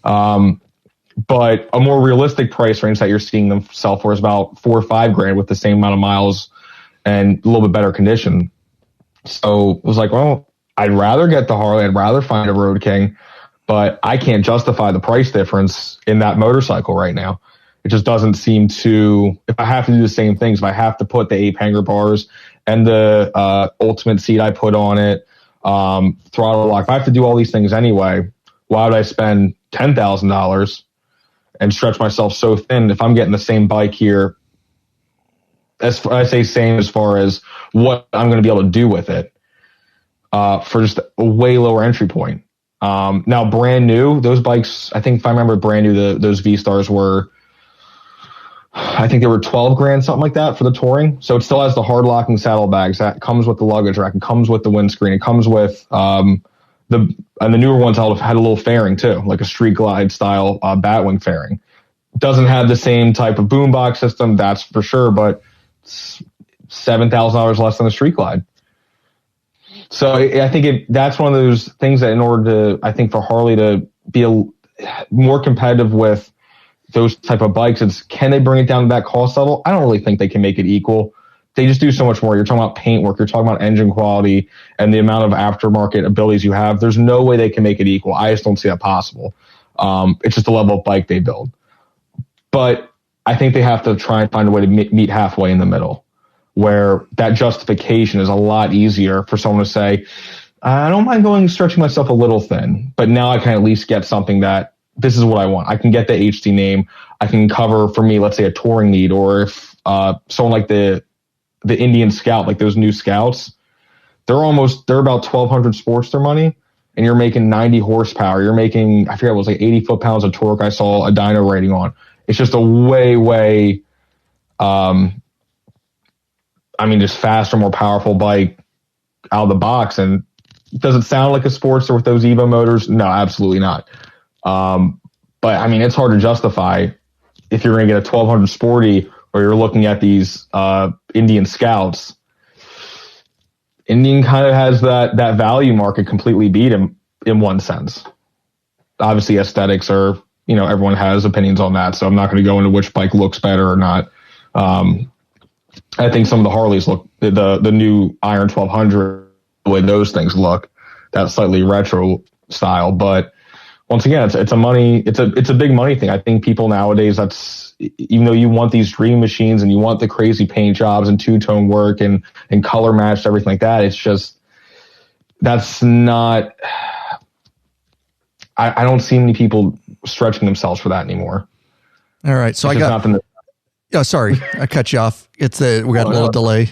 But a more realistic price range that you're seeing them sell for is about $4 or $5 grand with the same amount of miles and a little bit better condition. So it was like, well, I'd rather get the Harley. I'd rather find a Road King, but I can't justify the price difference in that motorcycle right now. It just doesn't seem to, if I have to do the same things, if I have to put the 8 hanger bars and the ultimate seat I put on it, throttle lock, if I have to do all these things anyway, why would I spend $10,000 and stretch myself so thin if I'm getting the same bike here? As I say same as far as what I'm going to be able to do with it for just a way lower entry point. Now, brand new, those bikes, I think if I remember brand new, those V-Stars were, I think they were 12 grand, something like that for the touring. So it still has the hard locking saddlebags. That comes with the luggage rack. It comes with the windscreen. It comes with and the newer ones had a little fairing too, like a Street Glide style Batwing fairing. Doesn't have the same type of boombox system, that's for sure, but it's $7,000 less than a Street Glide. So I think that's one of those things that in order to, I think for Harley to be more competitive with those type of bikes, it's can they bring it down to that cost level? I don't really think they can make it equal. They just do so much more. You're talking about paint work, you're talking about engine quality, and the amount of aftermarket abilities you have. There's no way they can make it equal. I just don't see that possible. It's just the level of bike they build. But I think they have to try and find a way to meet halfway in the middle, where that justification is a lot easier for someone to say, I don't mind stretching myself a little thin, but now I can at least get something that this is what I want. I can get the HD name. I can cover, for me, let's say a touring need, or if someone like the Indian Scout, like those new Scouts, they're about 1,200 Sportster money, and you're making 90 horsepower. You're making, I forget, it was like 80 foot-pounds of torque I saw a dyno rating on. It's just a way, just faster, more powerful bike out of the box. And does it sound like a Sportster with those Evo motors? No, absolutely not. But it's hard to justify if you're going to get a 1,200 Sporty, or you're looking at these Indian Scouts. Indian kind of has that value market completely beat him in one sense. Obviously, aesthetics are, everyone has opinions on that, so I'm not going to go into which bike looks better or not. I think some of the Harleys look, the new Iron 1200, the way those things look, that slightly retro style. But once again, it's a big money thing. I think people nowadays, that's, even though you want these dream machines and you want the crazy paint jobs and two-tone work and color matched, everything like that, it's just, that's not, I don't see many people stretching themselves for that anymore. All right. So sorry, I cut you off. We got a little delay.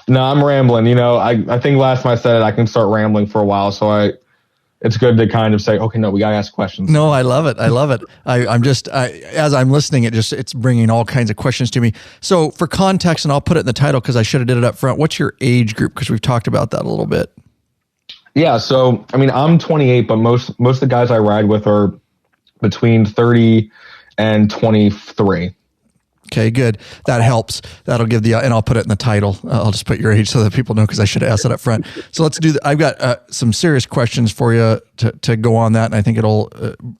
No, I'm rambling. I think last time I said it, I can start rambling for a while. So it's good to kind of say, okay, no, we got to ask questions. No, I love it. As I'm listening, it's bringing all kinds of questions to me. So for context, and I'll put it in the title because I should have did it up front. What's your age group? Because we've talked about that a little bit. Yeah. So, I'm 28, but most of the guys I ride with are between 30 and 23. Okay, good. That helps. That'll give and I'll put it in the title. I'll just put your age so that people know, because I should have asked it up front. So let's do I've got some serious questions for you to go on that, and I think it'll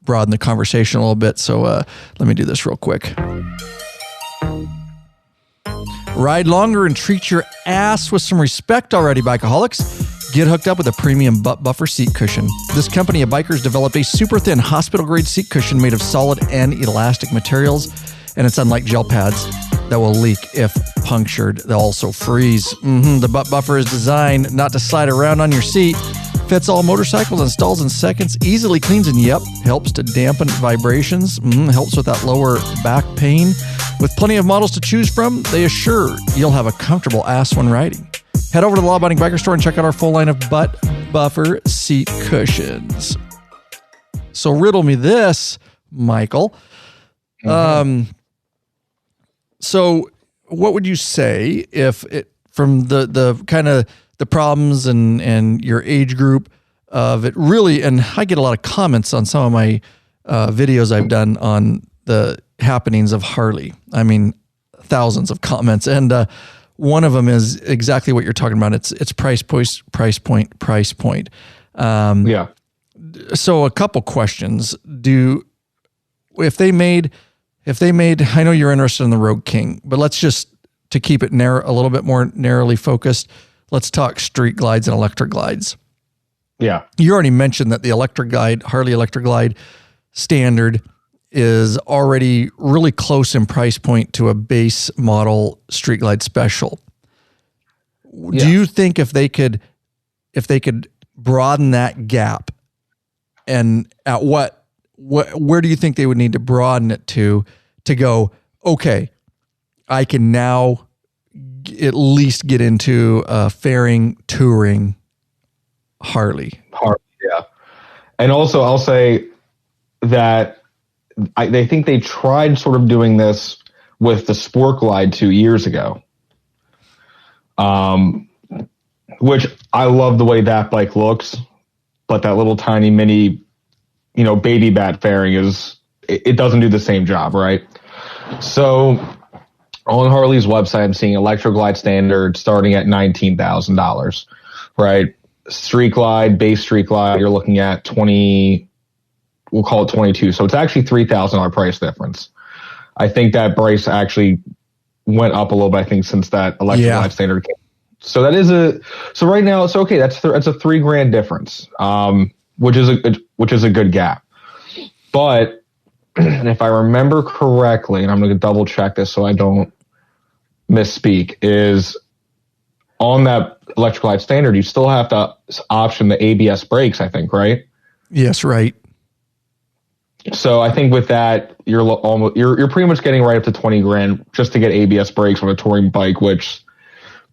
broaden the conversation a little bit. So let me do this real quick. Ride longer and treat your ass with some respect already, bikeaholics. Get hooked up with a premium butt buffer seat cushion. This company of bikers developed a super thin hospital-grade seat cushion made of solid and elastic materials, and it's unlike gel pads that will leak if punctured. They'll also freeze. The butt buffer is designed not to slide around on your seat. Fits all motorcycles, installs in seconds, easily cleans, and helps to dampen vibrations. Helps with that lower back pain. With plenty of models to choose from, they assure you'll have a comfortable ass when riding. Head over to the Law Abiding Biker Store and check out our full line of butt buffer seat cushions. So riddle me this, Michael. So what would you say if it, from the kind of the problems and your age group of it really, and I get a lot of comments on some of my videos I've done on the happenings of Harley. Thousands of comments. And one of them is exactly what you're talking about. It's price point. Yeah. So a couple questions. If they made, I know you're interested in the Rogue King, but let's just, to keep it a little bit more narrowly focused, let's talk street glides and electric glides. Yeah. You already mentioned that the Harley Electric Glide standard is already really close in price point to a base model Street Glide Special. Yeah. Do you think if they could broaden that gap, and at where do you think they would need to broaden it to go, okay, I can now at least get into fairing touring Harley? Yeah. And also I'll say that I think they tried sort of doing this with the Sport Glide 2 years ago. Which I love the way that bike looks, but that little tiny mini, baby bat fairing it doesn't do the same job, right? So on Harley's website, I'm seeing Electro Glide Standard starting at $19,000, right? Street Glide, base Street Glide, you're looking at 20, we'll call it 22. So it's actually $3,000 price difference. I think that price actually went up a little bit, I think, since that Electro Glide Standard came. So that is so right now it's okay. That's a $3,000 difference, which is a good gap. But if I remember correctly, and I'm going to double check this so I don't misspeak, is on that Electro Glide Standard, you still have to option the ABS brakes, I think, right? Yes, right. So I think with that, you're pretty much getting right up to $20,000 just to get ABS brakes on a touring bike, which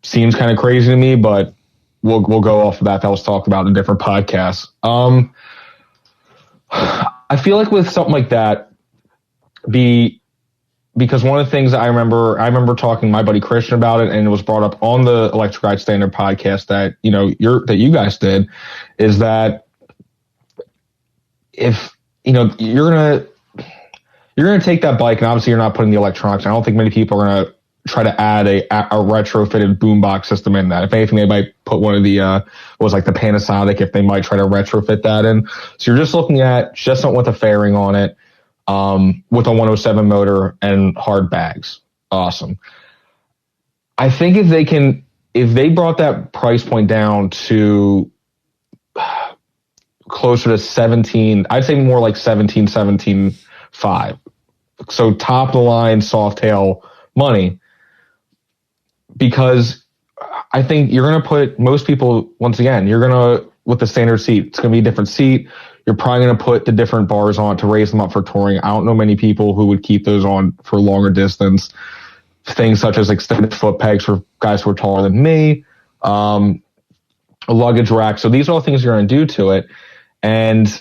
seems kind of crazy to me, but we'll go off of that. That was talked about in different podcasts. I feel like with something like that, because one of the things I remember talking to my buddy Christian about it, and it was brought up on the Electric Ride Standard podcast that you guys did, is that if you're gonna take that bike, and obviously you're not putting the electronics. I don't think many people are gonna try to add a retrofitted boombox system in that. If anything, they might put one of the the Panasonic, if they might try to retrofit that in. So you're just looking at just something with a fairing on it, with a 107 motor and hard bags. Awesome. I think if they brought that price point down to closer to 17, I'd say more like 17.5. So top of the line soft tail money. Because I think you're going to put most people, once again, with the standard seat, it's going to be a different seat. You're probably going to put the different bars on to raise them up for touring. I don't know many people who would keep those on for longer distance. Things such as extended foot pegs for guys who are taller than me, a luggage rack. So these are all things you're going to do to it. And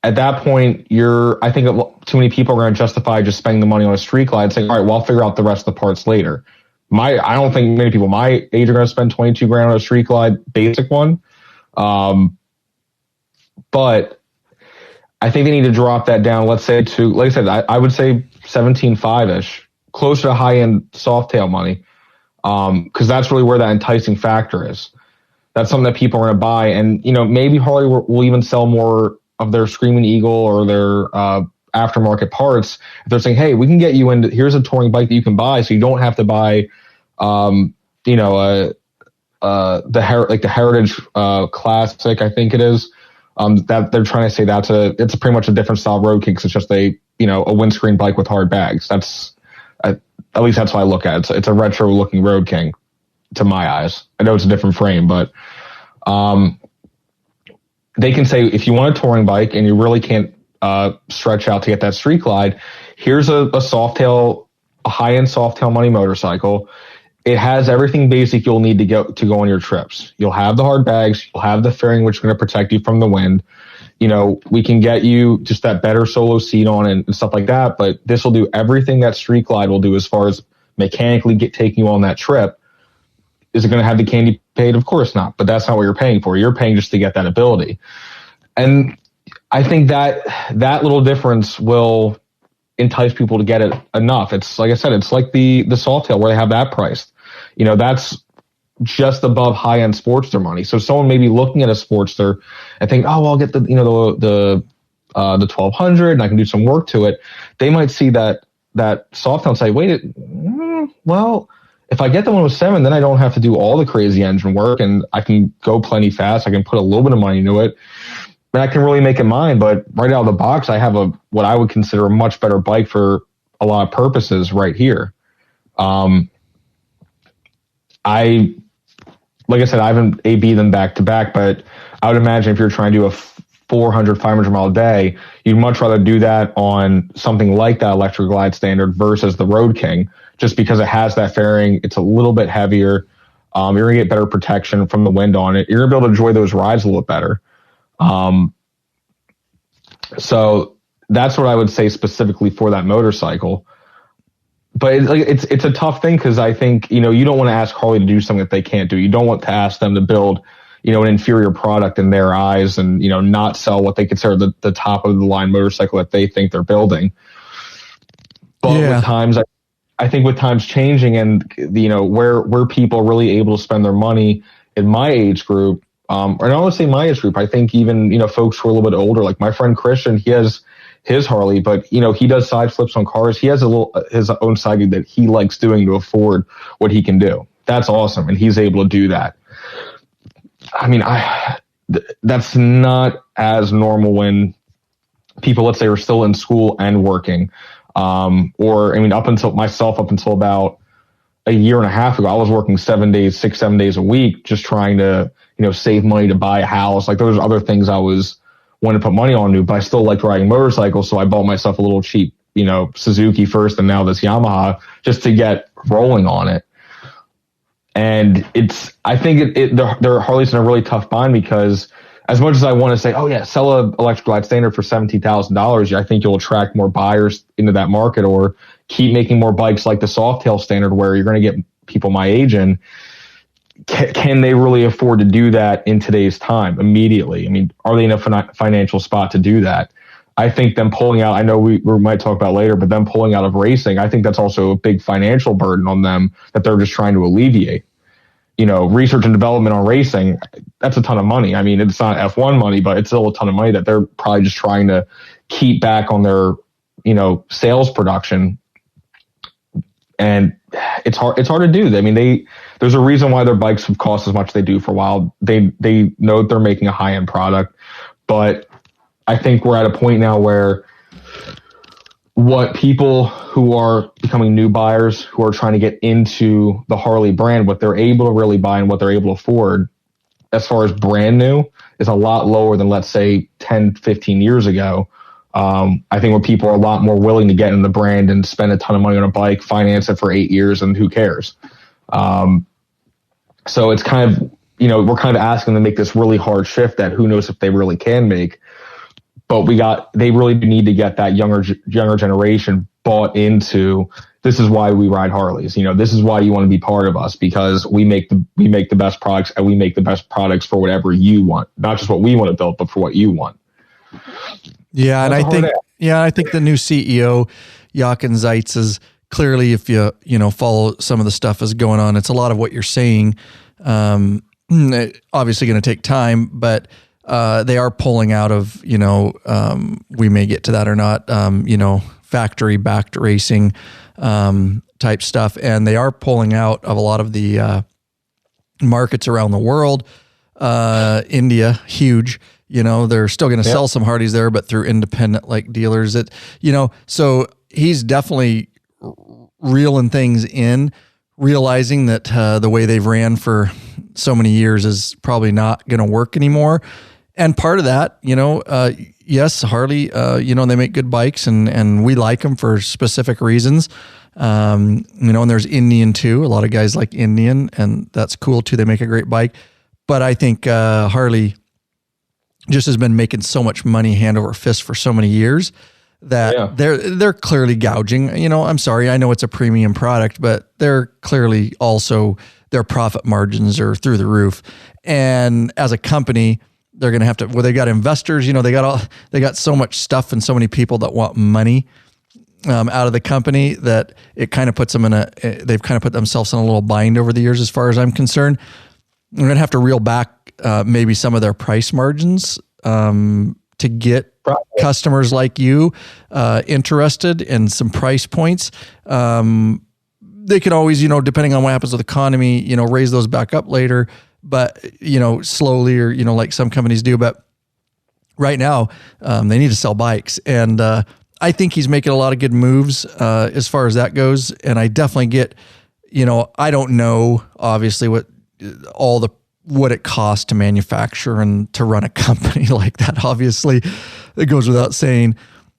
at that point, I think too many people are going to justify just spending the money on a Street Glide, saying, all right, well, I'll figure out the rest of the parts later. I don't think many people my age are going to spend $22,000 on a Street Glide basic one. But I think they need to drop that down, let's say to, like I said, I would say 17.5-ish, closer to high-end soft-tail money, because that's really where that enticing factor is. That's something that people are going to buy. And, maybe Harley will even sell more of their Screaming Eagle or their aftermarket parts. If they're saying, hey, we can get you into, here's a touring bike that you can buy, so you don't have to buy, the Heritage Classic, I think it is. That they're trying to say it's pretty much a different style road king, because it's just a windscreen bike with hard bags. That's at least that's how I look at it. It's a retro looking road king to my eyes. I know it's a different frame, but they can say, if you want a touring bike and you really can't stretch out to get that Street Glide, here's a high-end soft tail money motorcycle. It has everything basic you'll need to go on your trips. You'll have the hard bags, you'll have the fairing, which is going to protect you from the wind. We can get you just that better solo seat on and stuff like that, but this will do everything that Street Glide will do as far as mechanically taking you on that trip. Is it going to have the candy paid? Of course not, but that's not what you're paying for. You're paying just to get that ability. And I think that little difference will entice people to get it enough. It's like I said, it's like the Sawtail where they have that priced. That's just above high-end Sportster money. So someone may be looking at a Sportster and think, oh, well, I'll get the 1200 and I can do some work to it. They might see that Sawtail and say, wait, well, if I get the 107, then I don't have to do all the crazy engine work and I can go plenty fast. I can put a little bit of money into it. And I can really make it mine, but right out of the box, I have what I would consider a much better bike for a lot of purposes right here. Like I said, I haven't AB'd them back to back, but I would imagine if you're trying to do a 400, 500 mile a day, you'd much rather do that on something like that Electric Glide Standard versus the Road King, just because it has that fairing. It's a little bit heavier. You're going to get better protection from the wind on it. You're going to be able to enjoy those rides a little better. So that's what I would say specifically for that motorcycle. but it's a tough thing because I think, you don't want to ask Harley to do something that they can't do. You don't want to ask them to build, an inferior product in their eyes and, not sell what they consider the top of the line motorcycle that they think they're building. But with times, I think with times changing and, where people are really able to spend their money in my age group, or not only say my age group, I think even, folks who are a little bit older, like my friend Christian, he has his Harley, but he does side flips on cars. He has his own side gig that he likes doing to afford what he can do. That's awesome. And he's able to do that. I mean, that's not as normal when people, let's say, are still in school and working. Up until about a year and a half ago, I was working 7 days a week, just trying to, save money to buy a house. Like those are other things I was wanting to put money on, but I still liked riding motorcycles. So I bought myself a little cheap, Suzuki first and now this Yamaha just to get rolling on it. And I think their Harley's in a really tough bind because as much as I want to say, oh yeah, sell a electric glide standard for $17,000, I think you'll attract more buyers into that market, or keep making more bikes like the Softail standard where you're going to get people my age in. Can they really afford to do that in today's time immediately? I mean, are they in a financial spot to do that? I think them pulling out, I know we might talk about later, but them pulling out of racing, I think that's also a big financial burden on them that they're just trying to alleviate. Research and development on racing, that's a ton of money. I mean, it's not F1 money, but it's still a ton of money that they're probably just trying to keep back on their, sales production. And it's hard to do. I mean, there's a reason why their bikes have cost as much as they do for a while. They know they're making a high-end product, but I think we're at a point now where what people who are becoming new buyers, who are trying to get into the Harley brand, what they're able to really buy and what they're able to afford as far as brand new is a lot lower than, let's say, 10, 15 years ago. I think where people are a lot more willing to get in the brand and spend a ton of money on a bike, finance it for 8 years, and who cares? So it's kind of, we're kind of asking them to make this really hard shift that who knows if they really can make. But they really need to get that younger generation bought into, this is why we ride Harleys. This is why you want to be part of us, because we make the best products, and we make the best products for whatever you want, not just what we want to build, but for what you want. Yeah. And I think the new CEO, Jochen Zeitz, is clearly, if you follow some of the stuff that's going on, it's a lot of what you're saying. Obviously going to take time, but they are pulling out of, we may get to that or not, factory backed racing type stuff. And they are pulling out of a lot of the markets around the world. India, huge, they're still going to sell some Hardys there, but through independent like dealers so he's definitely reeling things in, realizing that the way they've ran for so many years is probably not going to work anymore. And part of that, yes, Harley, they make good bikes and we like them for specific reasons. And there's Indian too. A lot of guys like Indian, and that's cool too. They make a great bike. But I think Harley just has been making so much money hand over fist for so many years that they're clearly gouging. I'm sorry, I know it's a premium product, but they're clearly also, their profit margins are through the roof. And as a company, they're going to have to, they got investors, they got so much stuff and so many people that want money out of the company that it kind of puts them they've kind of put themselves in a little bind over the years, as far as I'm concerned. They're going to have to reel back maybe some of their price margins to get customers like you interested in some price points. They could always, depending on what happens with the economy, raise those back up later, but, slowly, or, like some companies do. But right now, they need to sell bikes. And I think he's making a lot of good moves as far as that goes. And I definitely get, I don't know, obviously, what it costs to manufacture and to run a company like that. Obviously, it goes without saying.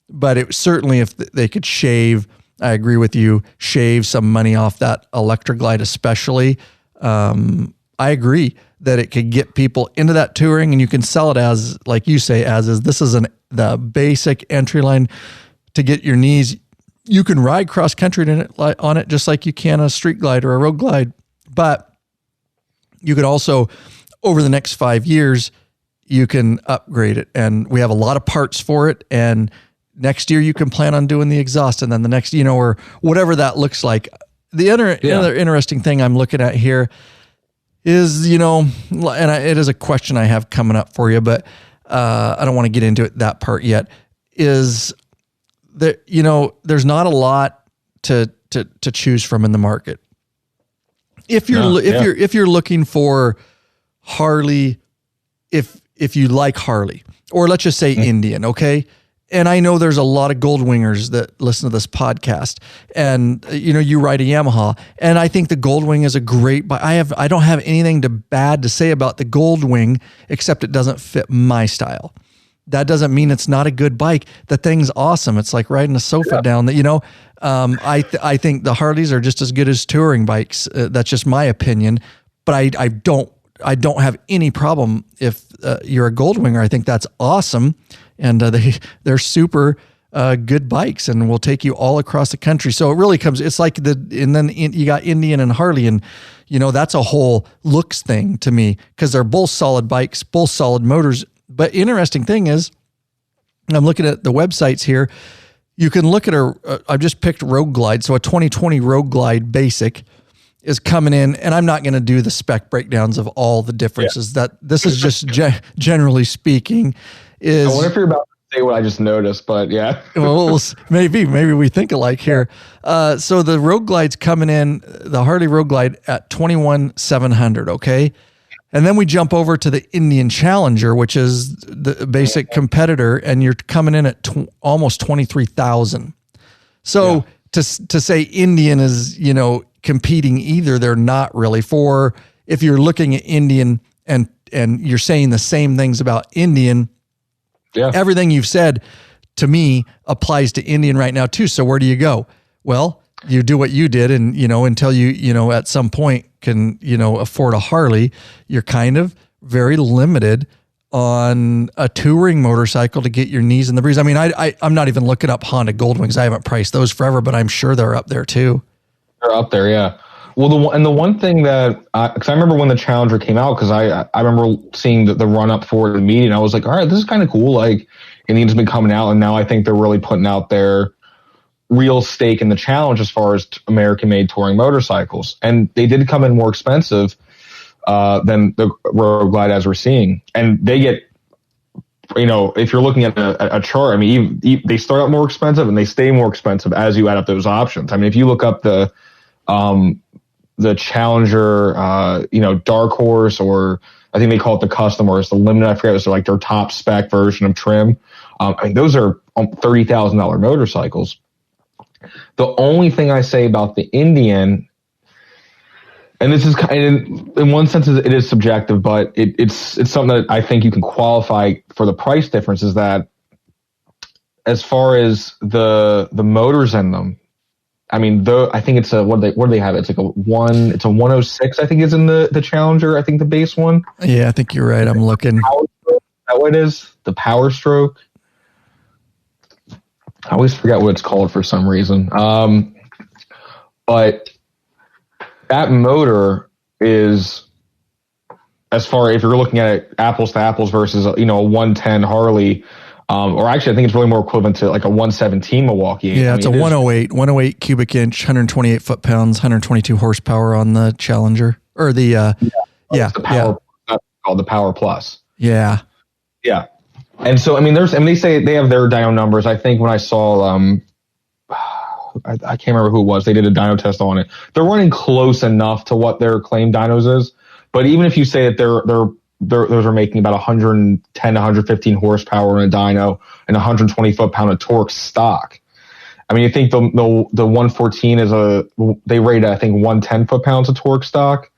But it certainly, if they could shave, I agree with you, shave some money off that electric glide, especially. I agree that it could get people into that touring, and you can sell it as, like you say, as is. This is the basic entry line to get your knees You can ride cross country on it just like you can a street glide or a road glide, but you could also, over the next 5 years, you can upgrade it. And we have a lot of parts for it. And next year you can plan on doing the exhaust, and then the next, or whatever that looks like. The other interesting thing I'm looking at here is, it is a question I have coming up for you, but I don't want to get into that part yet, is that, there's not a lot to choose from in the market. If you're looking for Harley, if you like Harley, or let's just say Indian, okay? And I know there's a lot of gold wingers that listen to this podcast, and you ride a Yamaha, and I think the Goldwing is a great bike. I don't have anything bad to say about the Goldwing, except it doesn't fit my style. That doesn't mean it's not a good bike. The thing's awesome. It's like riding a sofa down. I think the Harleys are just as good as touring bikes. That's just my opinion, but I don't have any problem if you're a Goldwinger. I think that's awesome. And they're super good bikes, and will take you all across the country. So it really it's like and then you got Indian and Harley, and that's a whole looks thing to me, because they're both solid bikes, both solid motors. But interesting thing is, I'm looking at the websites here. You can look at I've just picked Road Glide. So a 2020 Road Glide Basic is coming in, and I'm not going to do the spec breakdowns of all the differences. That this is just generally speaking. I wonder if you're about to say what I just noticed, but yeah. Well, maybe we think alike here. So the Road Glide's coming in, the Harley Road Glide at $21,700, okay? And then we jump over to the Indian Challenger, which is the basic competitor, and you're coming in at almost $23,000. So to say Indian is, competing either, they're not really. For if you're looking at Indian and you're saying the same things about Indian, everything you've said to me applies to Indian right now too. So where do you go? Well, you do what you did, and until you at some point can afford a Harley, you're kind of very limited on a touring motorcycle to get your knees in the breeze. I mean, I'm not even looking up Honda Goldwings. I haven't priced those forever, but I'm sure they're up there too. They're up there, yeah. Well, the one thing that, because I remember when the Challenger came out, because I remember seeing the run up for the meeting, I was like, all right, this is kind of cool. Like, Indian's been coming out, and now I think they're really putting out their real stake in the challenge as far as American-made touring motorcycles. And they did come in more expensive than the Road Glide as we're seeing. And they get, if you're looking at a chart, I mean, they start out more expensive and they stay more expensive as you add up those options. I mean, if you look up the Challenger, Dark Horse, or I think they call it the Custom, or it's the Limited, I forget, it's like their top spec version of trim. I mean, those are $30,000 motorcycles. The only thing I say about the Indian, and this is kind of, in one sense, it is subjective, but it's something that I think you can qualify for the price difference, is that as far as the motors in them, I mean, I think it's what do they have? It's like it's a 106, I think, is in the Challenger. I think the base one. Yeah, I think you're right. I'm looking. Is that what it is? The Power Stroke. I always forget what it's called for some reason. But that motor is, as far if you're looking at it apples to apples versus a 110 Harley, or actually I think it's really more equivalent to like a 117 Milwaukee. Yeah, it's a 108 cubic inch, 128 foot pounds, 122 horsepower on the Challenger, or the it's the Power, that's called the Power Plus. Yeah. And so, I mean, they say they have their dyno numbers. I think when I saw, I can't remember who it was, they did a dyno test on it. They're running close enough to what their claimed dynos is. But even if you say that those are making about 110 to 115 horsepower in a dyno and 120 foot-pound of torque stock. I mean, you think the 114 they rate, I think, 110 foot-pounds of torque stock.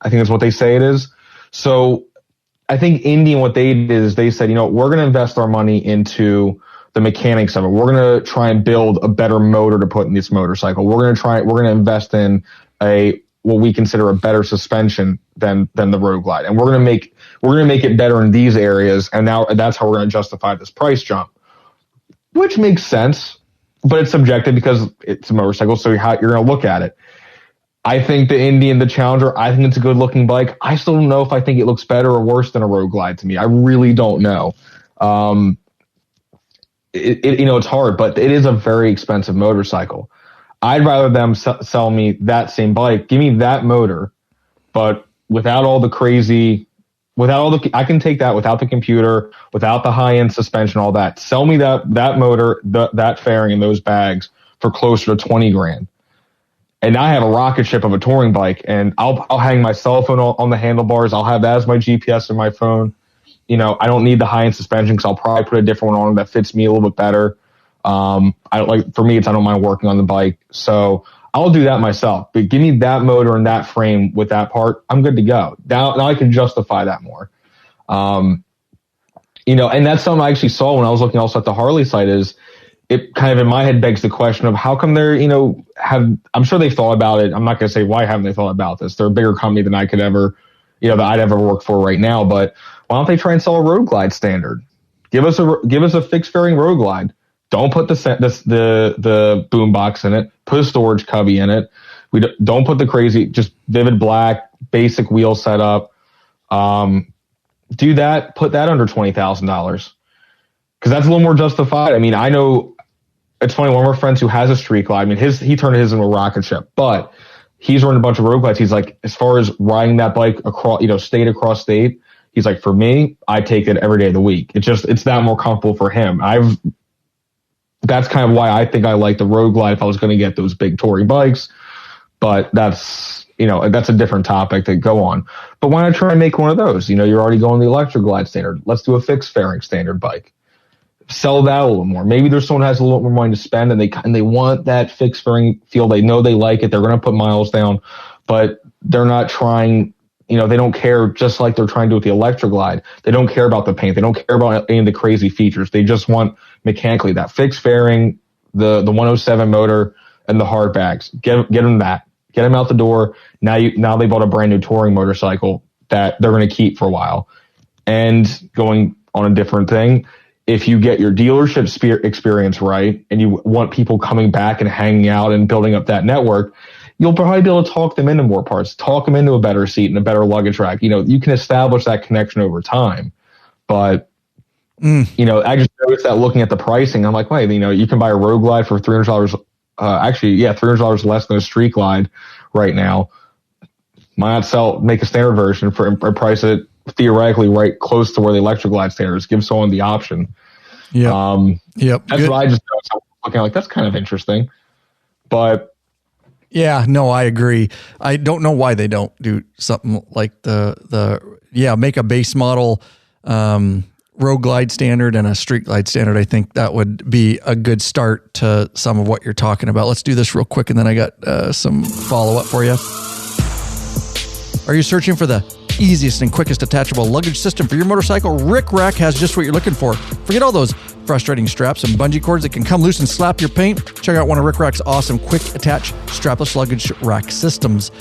I think that's what they say it is. So I think Indian, what they did is they said, we're going to invest our money into the mechanics of it. We're going to try and build a better motor to put in this motorcycle. We're going to invest in what we consider a better suspension than the Road Glide. And we're going to make it better in these areas. And now that's how we're going to justify this price jump, which makes sense. but it's subjective because it's a motorcycle. So you're going to look at it. I think the Indian, the Challenger, I think it's a good looking bike. I still don't know if I think it looks better or worse than a Road Glide to me. I really don't know. It's hard, but it is a very expensive motorcycle. I'd rather them sell me that same bike. Give me that motor, but without all the crazy, I can take that without the computer, without the high end suspension, all that. Sell me that motor, that fairing, and those bags for closer to 20 grand. And I have a rocket ship of a touring bike, and I'll hang my cell phone on the handlebars. I'll have that as my GPS in my phone. I don't need the high end suspension because I'll probably put a different one on that fits me a little bit better. For me, I don't mind working on the bike, so I'll do that myself. But give me that motor and that frame with that part, I'm good to go. Now I can justify that more. And that's something I actually saw when I was looking also at the Harley site. Is it kind of in my head begs the question of how come they're, I'm sure they've thought about it. I'm not going to say why haven't they thought about this. They're a bigger company than I could ever, that I'd ever work for right now. But why don't they try and sell a Road Glide standard? Give us a fixed fairing Road Glide. Don't put the boom box in it. Put a storage cubby in it. Don't put the crazy, just vivid black, basic wheel setup. Do that. Put that under $20,000 because that's a little more justified. I mean, I know it's funny. One of our friends who has a Street Glide, I mean, he turned his into a rocket ship, but he's running a bunch of Road Glides. He's like, as far as riding that bike across, state across state, he's like, for me, I take it every day of the week. It's that more comfortable for him. That's kind of why I think I like the Road Glide if I was going to get those big touring bikes, but that's a different topic to go on. But why not try and make one of those? You're already going the Electric Glide standard. Let's do a fixed fairing standard bike. Sell that a little more. Maybe there's someone who has a little more money to spend and they want that fixed fairing feel. They know they like it. They're going to put miles down, but they're not trying, they don't care, just like they're trying to do with the Electric Glide. They don't care about the paint. They don't care about any of the crazy features. They just want mechanically that fixed fairing, the 107 motor, and the hard bags. Get them that. Get them out the door. Now they bought a brand new touring motorcycle that they're going to keep for a while. And going on a different thing, if you get your dealership experience right and you want people coming back and hanging out and building up that network, you'll probably be able to talk them into more parts, talk them into a better seat and a better luggage rack. You can establish that connection over time. But, I just noticed that looking at the pricing, I'm like, wait, you can buy a Road Glide for $300. $300 less than a Street Glide right now. Why not make a standard version and price it theoretically right close to where the Electric Glide standard is? Give someone the option. Yeah. That's good. What I just noticed. I'm looking like that's kind of interesting. But yeah, no, I agree. I don't know why they don't do something like make a base model Road Glide standard and a Street Glide standard. I think that would be a good start to some of what you're talking about. Let's do this real quick, and then I got some follow-up for you. Are you searching for the easiest and quickest attachable luggage system for your motorcycle? Rick Rack has just what you're looking for. Forget all those frustrating straps and bungee cords that can come loose and slap your paint. Check out one of Rick Rack's awesome quick attach strapless luggage rack systems.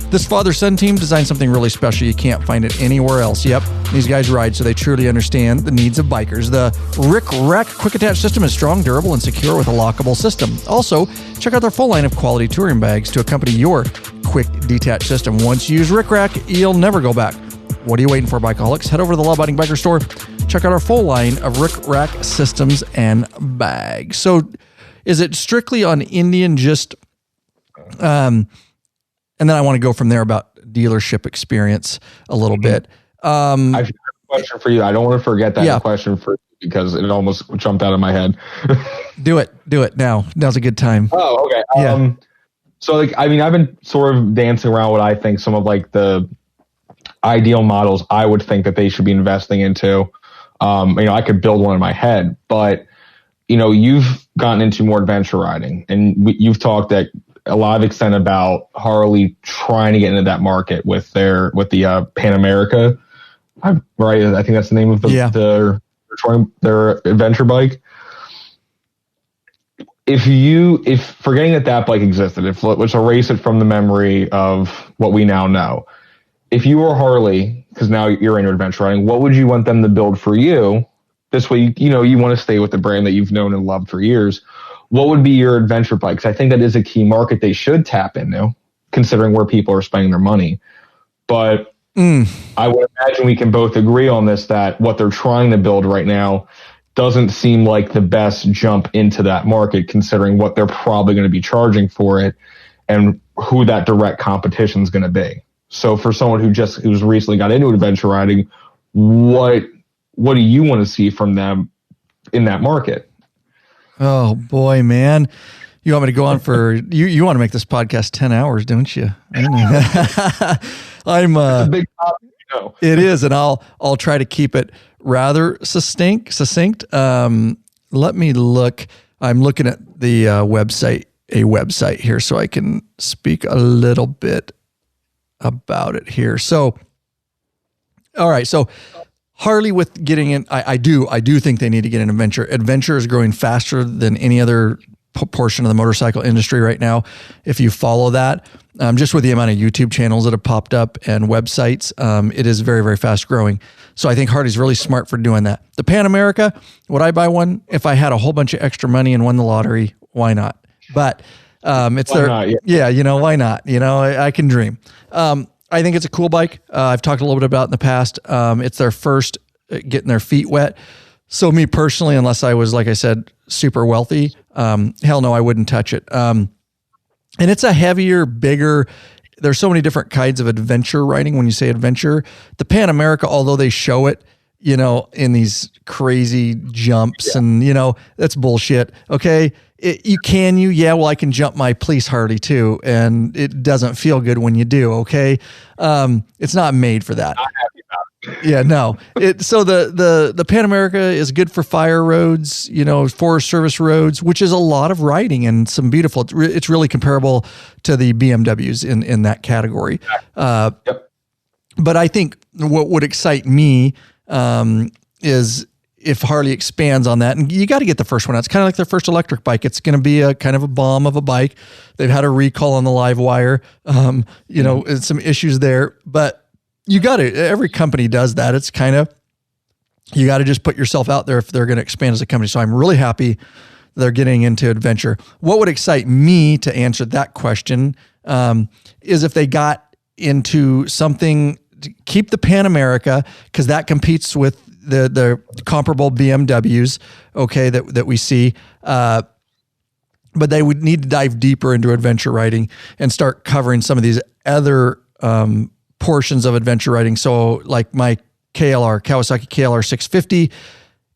This father-son team designed something really special. You can't find it anywhere else. Yep, these guys ride, so they truly understand the needs of bikers. The Rick Rack quick attach system is strong, durable, and secure with a lockable system. Also, check out their full line of quality touring bags to accompany your quick detach system. Once you use Rick Rack, you'll never go back. What are you waiting for, bikeaholics? Head over to the Law-Abiding Biker store. Check out our full line of Rick Rack systems and bags. So is it strictly on Indian just... and then I want to go from there about dealership experience a little bit. I have a question for you. I don't want to forget that question for because it almost jumped out of my head. Do it now. Now's a good time. Oh, okay. Yeah. So I've been sort of dancing around what I think some of the ideal models I would think that they should be investing into. I could build one in my head, but you've gotten into more adventure riding, and you've talked at a lot of extent about Harley trying to get into that market with the Pan America, right? I think that's the name of their adventure bike. If forgetting that bike existed, let's erase it from the memory of what we now know. If you were Harley, because now you're into adventure riding, what would you want them to build for you? This way, you want to stay with the brand that you've known and loved for years. what would be your adventure bike? 'Cause I think that is a key market they should tap into, considering where people are spending their money. But I would imagine we can both agree on this, that what they're trying to build right now doesn't seem like the best jump into that market, considering what they're probably going to be charging for it and who that direct competition is going to be. So for someone who's recently got into adventure riding, what do you want to see from them in that market? Oh boy, man. You want me to go on for you want to make this podcast 10 hours, don't you? I'm It's a big topic, you know. It is, and I'll try to keep it rather succinct. Let me look. I'm looking at the website here, so I can speak a little bit about it here. So, all right. So Harley with getting in, I do think they need to get in adventure. Adventure is growing faster than any other portion of the motorcycle industry right now. If you follow that, just with the amount of YouTube channels that have popped up and websites, it is very, very fast growing. So I think Harley's really smart for doing that. The Pan America, would I buy one if I had a whole bunch of extra money and won the lottery? Why not? But it's Why their, not? yeah, why not? I can dream. I think it's a cool bike. I've talked a little bit about it in the past. It's their first getting their feet wet. So me personally, unless I was, like I said, super wealthy, hell no, I wouldn't touch it. And it's a heavier, bigger, there's so many different kinds of adventure riding. When you say adventure, the Pan America, although they show it, in these crazy jumps and, that's bullshit. Okay. I can jump my police Harley too. And it doesn't feel good when you do. Okay. It's not made for that. Not happy about it. Yeah, no. So the Pan America is good for fire roads, Forest Service roads, which is a lot of riding and some beautiful. It's really comparable to the BMWs in that category. Yep. But I think what would excite me is if Harley expands on that, and you got to get the first one out. It's kind of like their first electric bike. It's going to be a kind of a bomb of a bike. They've had a recall on the live wire, and some issues there, but you got to, every company does that. It's kind of, you got to just put yourself out there if they're going to expand as a company. So I'm really happy they're getting into adventure. What would excite me to answer that question is if they got into something, to keep the Pan America, because that competes with the comparable BMWs, okay, that we see. But they would need to dive deeper into adventure riding and start covering some of these other portions of adventure riding. So like my Kawasaki KLR 650,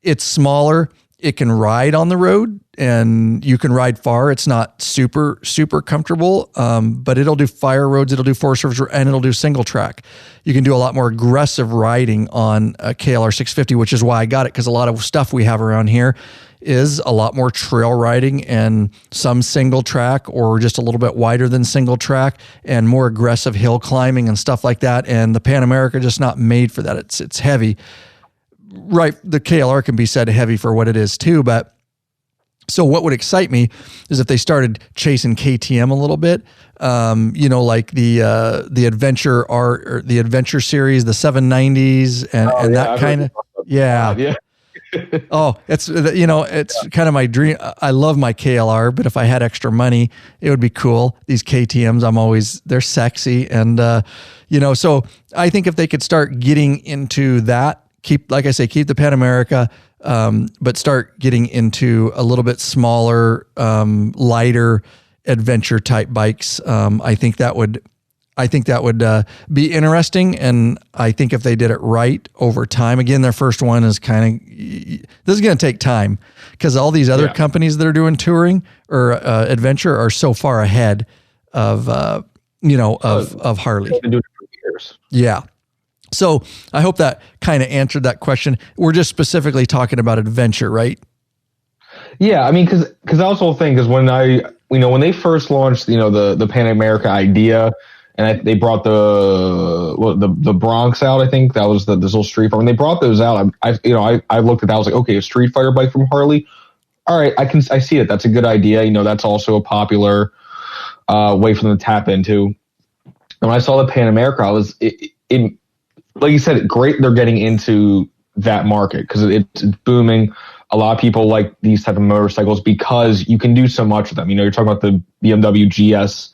it's smaller. It can ride on the road and you can ride far. It's not super, super comfortable, but it'll do fire roads, it'll do Forest Service, and it'll do single track. You can do a lot more aggressive riding on a KLR 650, which is why I got it, because a lot of stuff we have around here is a lot more trail riding and some single track or just a little bit wider than single track and more aggressive hill climbing and stuff like that. And the Pan America just not made for that. It's heavy. Right. The KLR can be said heavy for what it is too, but so what would excite me is if they started chasing KTM a little bit, like the Adventure or the Adventure series, the 790s and that kind of, yeah. Oh, it's kind of my dream. I love my KLR, but if I had extra money, it would be cool. These KTMs, they're sexy. And, so I think if they could start getting into that, keep the Pan America, but start getting into a little bit smaller, lighter adventure type bikes. I think that would be interesting. And I think if they did it right over time, again, their first one is this is going to take time because all these other companies that are doing touring or adventure are so far ahead of Harley. They've been doing it for years. Yeah. So I hope that kind of answered that question. We're just specifically talking about adventure, right? Yeah, I mean, because I also think when they first launched, the Pan America idea, and they brought the Bronx out. I think that was this little street fighter. When they brought those out, I looked at that. I was like, okay, a street fighter bike from Harley. All right, I see it. That's a good idea. That's also a popular way for them to tap into. And when I saw the Pan America, I was like you said, great. They're getting into that market because it's booming. a lot of people like these type of motorcycles because you can do so much with them. You know, you're talking about the BMW GS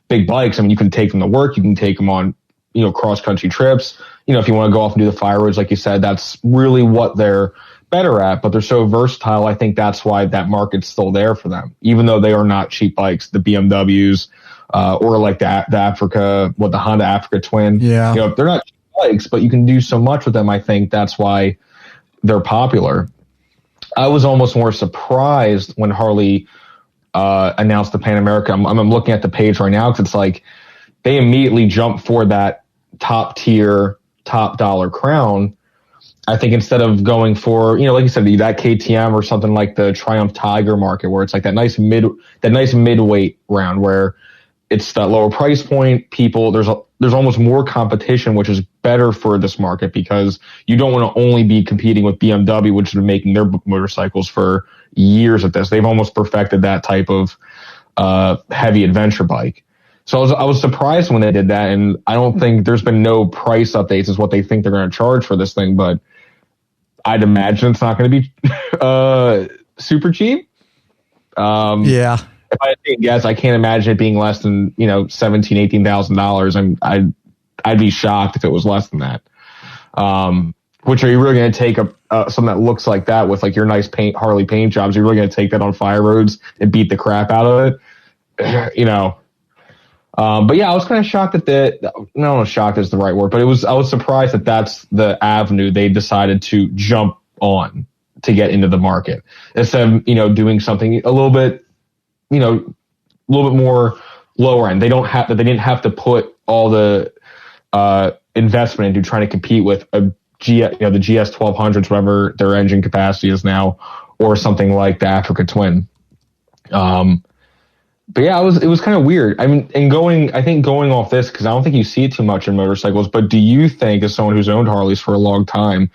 big bikes. I mean, you can take them to work, you can take them on, you know, cross country trips. You know, if you want to go off and do the fire roads, like you said, that's really what they're better at, but they're so versatile. I think that's why that market's still there for them, even though they are not cheap bikes, the BMWs, or like the Honda Africa Twin. Yeah. You know, they're not cheap bikes, but you can do so much with them. I think that's why they're popular. I was almost more surprised when Harley announced the Pan America. I'm looking at the page right now because it's like they immediately jumped for that top tier, top dollar crown. I think instead of going for, you know, like you said, that KTM or something like the Triumph Tiger market, where it's like that nice midweight round where it's that lower price point. People, there's almost more competition, which is better for this market because you don't want to only be competing with BMW, which has been making their motorcycles for years at this. They've almost perfected that type of heavy adventure bike. So I was surprised when they did that, and I don't think there's been no price updates as what they think they're going to charge for this thing, but I'd imagine it's not going to be super cheap. Yeah. If I had to guess, I can't imagine it being less than, you know, $17,000-$18,000. I'd be shocked if it was less than that. Which are you really going to take something that looks like that with like your nice Harley paint jobs? You're really going to take that on fire roads and beat the crap out of it, you know? But yeah, I was kind of shocked that shocked is the right word, but I was surprised that that's the avenue they decided to jump on to get into the market instead of, you know, doing something a little bit, you know, a little bit more lower end. They didn't have to put all the investment into trying to compete with the GS 1200s, whatever their engine capacity is now, or something like the Africa Twin. But yeah, it was kind of weird. I mean, I think going off this, because I don't think you see it too much in motorcycles, but do you think, as someone who's owned Harleys for a long time,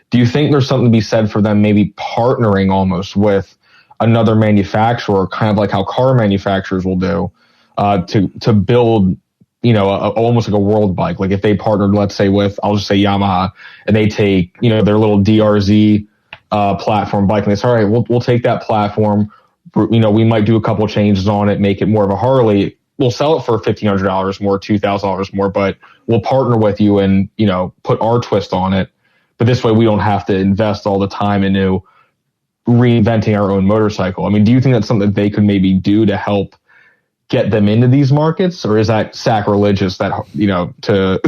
do you think there's something to be said for them maybe partnering almost with another manufacturer, kind of like how car manufacturers will do, to build, you know, almost like a world bike? Like if they partnered, let's say with, I'll just say Yamaha, and they take, you know, their little DRZ platform bike, and they say, all right, we'll take that platform. You know, we might do a couple changes on it, make it more of a Harley. We'll sell it for $1,500 more, $2,000 more, but we'll partner with you and, you know, put our twist on it. But this way we don't have to invest all the time into reinventing our own motorcycle. I mean, do you think that's something that they could maybe do to help get them into these markets? Or is that sacrilegious that, you know, to...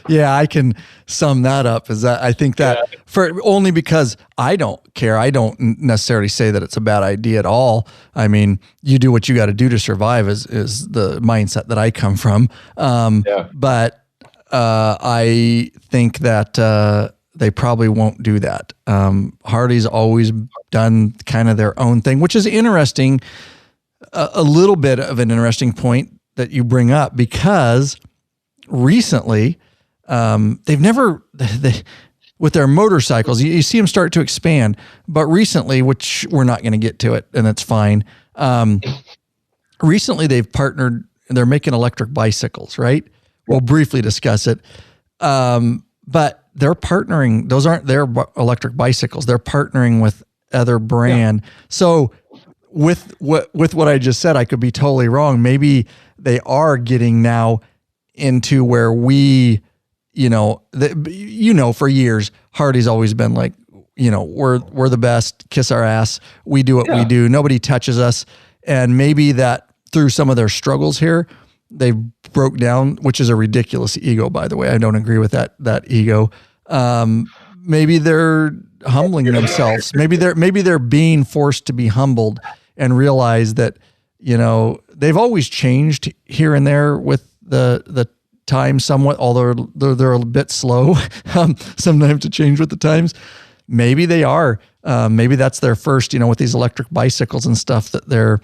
Yeah, I can sum that up as that I think that only because I don't care. I don't necessarily say that it's a bad idea at all. I mean, you do what you got to do to survive is the mindset that I come from. But I think that they probably won't do that. Harley's always done kind of their own thing, which is interesting, a little bit of an interesting point that you bring up, because recently, with their motorcycles, you see them start to expand, but recently, which we're not going to get to it, and that's fine. Recently they've partnered, they're making electric bicycles, right? We'll briefly discuss it. But they're partnering, those aren't their electric bicycles. They're partnering with other brand. Yeah. So with what I just said, I could be totally wrong. Maybe they are getting now into where we, for years, Harley's always been like, we're the best, kiss our ass. We do what we do. Nobody touches us. And maybe that through some of their struggles here, they broke down, which is a ridiculous ego, by the way. I don't agree with that ego. Maybe they're humbling themselves. Maybe they're being forced to be humbled and realize that, they've always changed here and there with the time somewhat, although they're a bit slow sometimes to change with the times. Maybe they are. Maybe that's their first, with these electric bicycles and stuff, that they're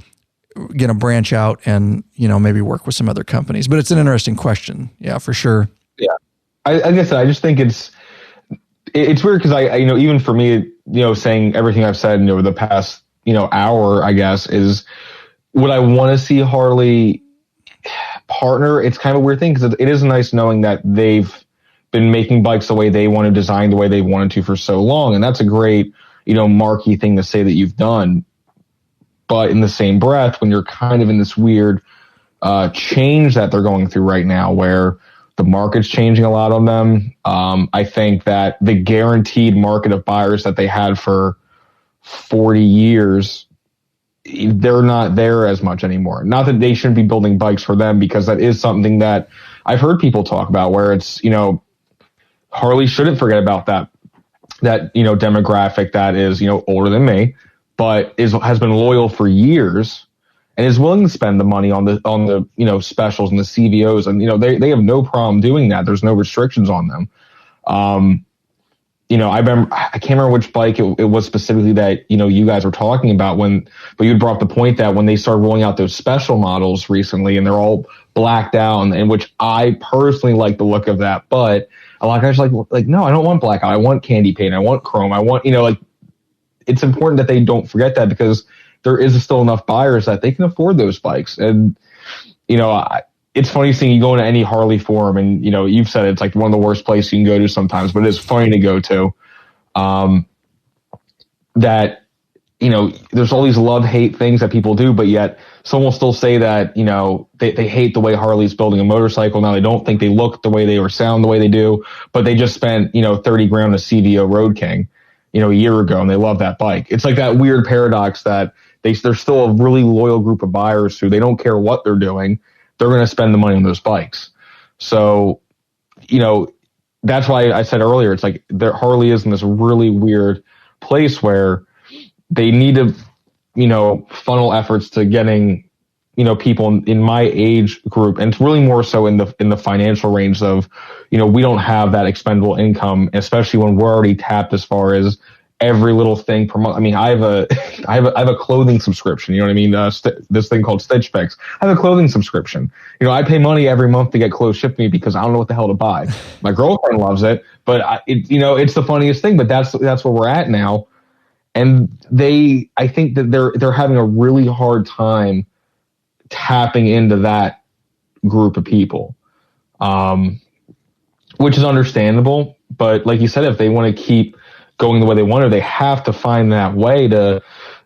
going to branch out and, maybe work with some other companies. But it's an interesting question. Yeah, for sure. Yeah. I guess I just think it's weird because I even for me, saying everything I've said over the past, hour, I guess, is would I want to see Harley partner? It's kind of a weird thing because it is nice knowing that they've been making bikes the way they want to, design the way they wanted to for so long. And that's a great marquee thing to say that you've done. But in the same breath, when you're kind of in this weird change that they're going through right now, where the market's changing a lot on them, I think that the guaranteed market of buyers that they had for 40 years, they're not there as much anymore. Not that they shouldn't be building bikes for them, because that is something that I've heard people talk about, where it's, Harley shouldn't forget about that demographic that is, older than me, but has been loyal for years and is willing to spend the money on the specials and the CVOs. And, they have no problem doing that. There's no restrictions on them. I can't remember which bike it was specifically that, you guys were talking about but you brought up the point that when they started rolling out those special models recently and they're all blacked out, and which I personally like the look of that, but a lot of guys are like, no, I don't want blackout. I want candy paint. I want chrome. I want, it's important that they don't forget that, because there is still enough buyers that they can afford those bikes. And, it's funny seeing you go into any Harley forum, and, you've said it's like one of the worst places you can go to sometimes, but it's funny to go to. That, there's all these love-hate things that people do, but yet some will still say that, they hate the way Harley's building a motorcycle. Now, they don't think they look the way they or sound the way they do, but they just spent, 30 grand on a CVO Road King, a year ago, and they love that bike. It's like that weird paradox that they're still a really loyal group of buyers who they don't care what they're doing. They're going to spend the money on those bikes. So, that's why I said earlier, it's like Harley is in this really weird place where they need to, funnel efforts to getting, people in my age group. And it's really more so in the financial range of, we don't have that expendable income, especially when we're already tapped as far as every little thing per month. I mean, I have a clothing subscription. You know what I mean? This thing called Stitch Fix. I have a clothing subscription. I pay money every month to get clothes shipped to me because I don't know what the hell to buy. My girlfriend loves it, but it's the funniest thing. But that's where we're at now, and I think that they're having a really hard time tapping into that group of people, which is understandable. But like you said, if they want to keep going the way they want to, they have to find that way to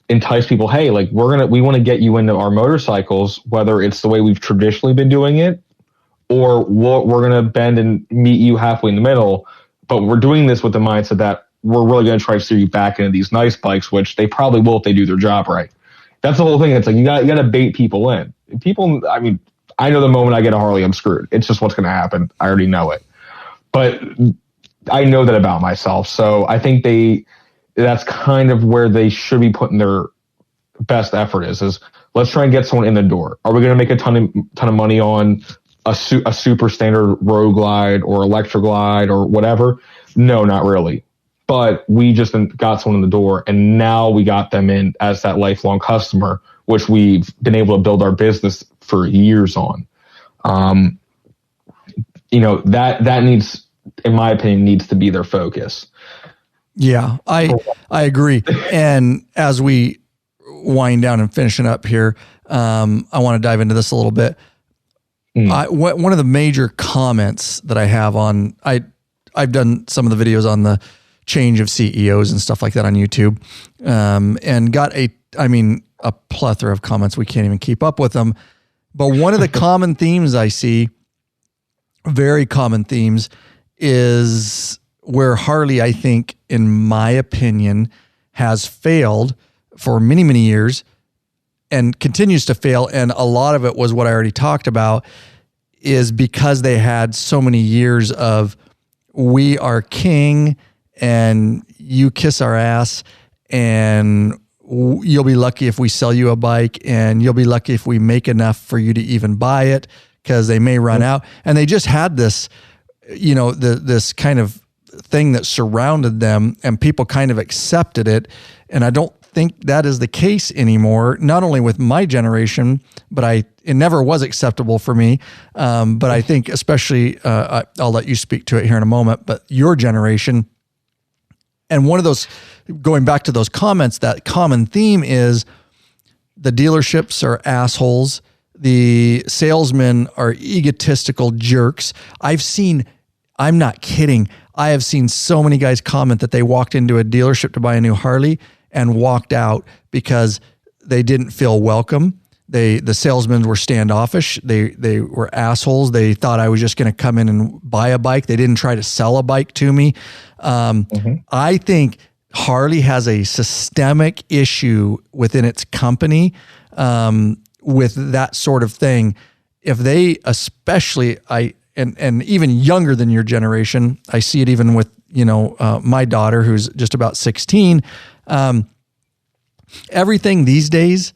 entice people. Hey, like we want to get you into our motorcycles, whether it's the way we've traditionally been doing it, or we're going to bend and meet you halfway in the middle. But we're doing this with the mindset that we're really going to try to steer you back into these nice bikes, which they probably will if they do their job right. That's the whole thing. It's like you got to bait people in. People, I mean, I know the moment I get a Harley, I'm screwed. It's just what's going to happen. I already know it. But I know that about myself. So I think that's kind of where they should be putting their best effort is let's try and get someone in the door. Are we going to make a ton of money on a super standard Road Glide or Electra Glide or whatever? No, not really. But we just got someone in the door, and now we got them in as that lifelong customer, which we've been able to build our business for years on. That needs, in my opinion, needs to be their focus. Yeah, I agree. And as we wind down and finishing up here, I want to dive into this a little bit. One of the major comments that I have on, I've done some of the videos on the change of CEOs and stuff like that on YouTube, and got a plethora of comments. We can't even keep up with them. But one of the common themes I see, very common themes, is where Harley, I think, in my opinion, has failed for many, many years and continues to fail. And a lot of it was what I already talked about, is because they had so many years of we are king and you kiss our ass, and you'll be lucky if we sell you a bike, and you'll be lucky if we make enough for you to even buy it, because they may run out. And they just had this, this kind of thing that surrounded them, and people kind of accepted it. And I don't think that is the case anymore, not only with my generation, but it never was acceptable for me. But I think especially, I'll let you speak to it here in a moment, but your generation. And one of those, going back to those comments, that common theme is the dealerships are assholes. The salesmen are egotistical jerks. I'm not kidding. I have seen so many guys comment that they walked into a dealership to buy a new Harley and walked out because they didn't feel welcome. The salesmen were standoffish. They were assholes. They thought I was just going to come in and buy a bike. They didn't try to sell a bike to me. I think Harley has a systemic issue within its company with that sort of thing. If they, especially and even younger than your generation, I see it even with my daughter who's just about 16. Everything these days,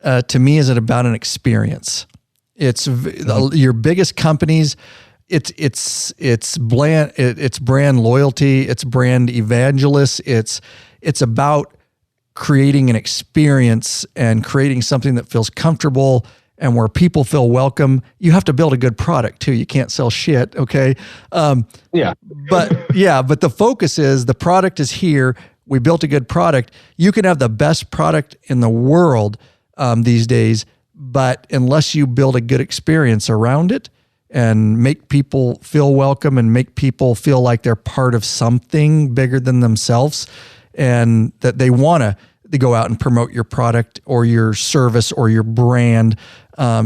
to me, is about an experience. It's your biggest companies. It's brand loyalty. It's brand evangelists. It's about creating an experience and creating something that feels comfortable and where people feel welcome. You have to build a good product too. You can't sell shit. Okay. But the focus is the product is here. We built a good product. You can have the best product in the world these days, but unless you build a good experience around it and make people feel welcome and make people feel like they're part of something bigger than themselves and that they want to go out and promote your product or your service or your brand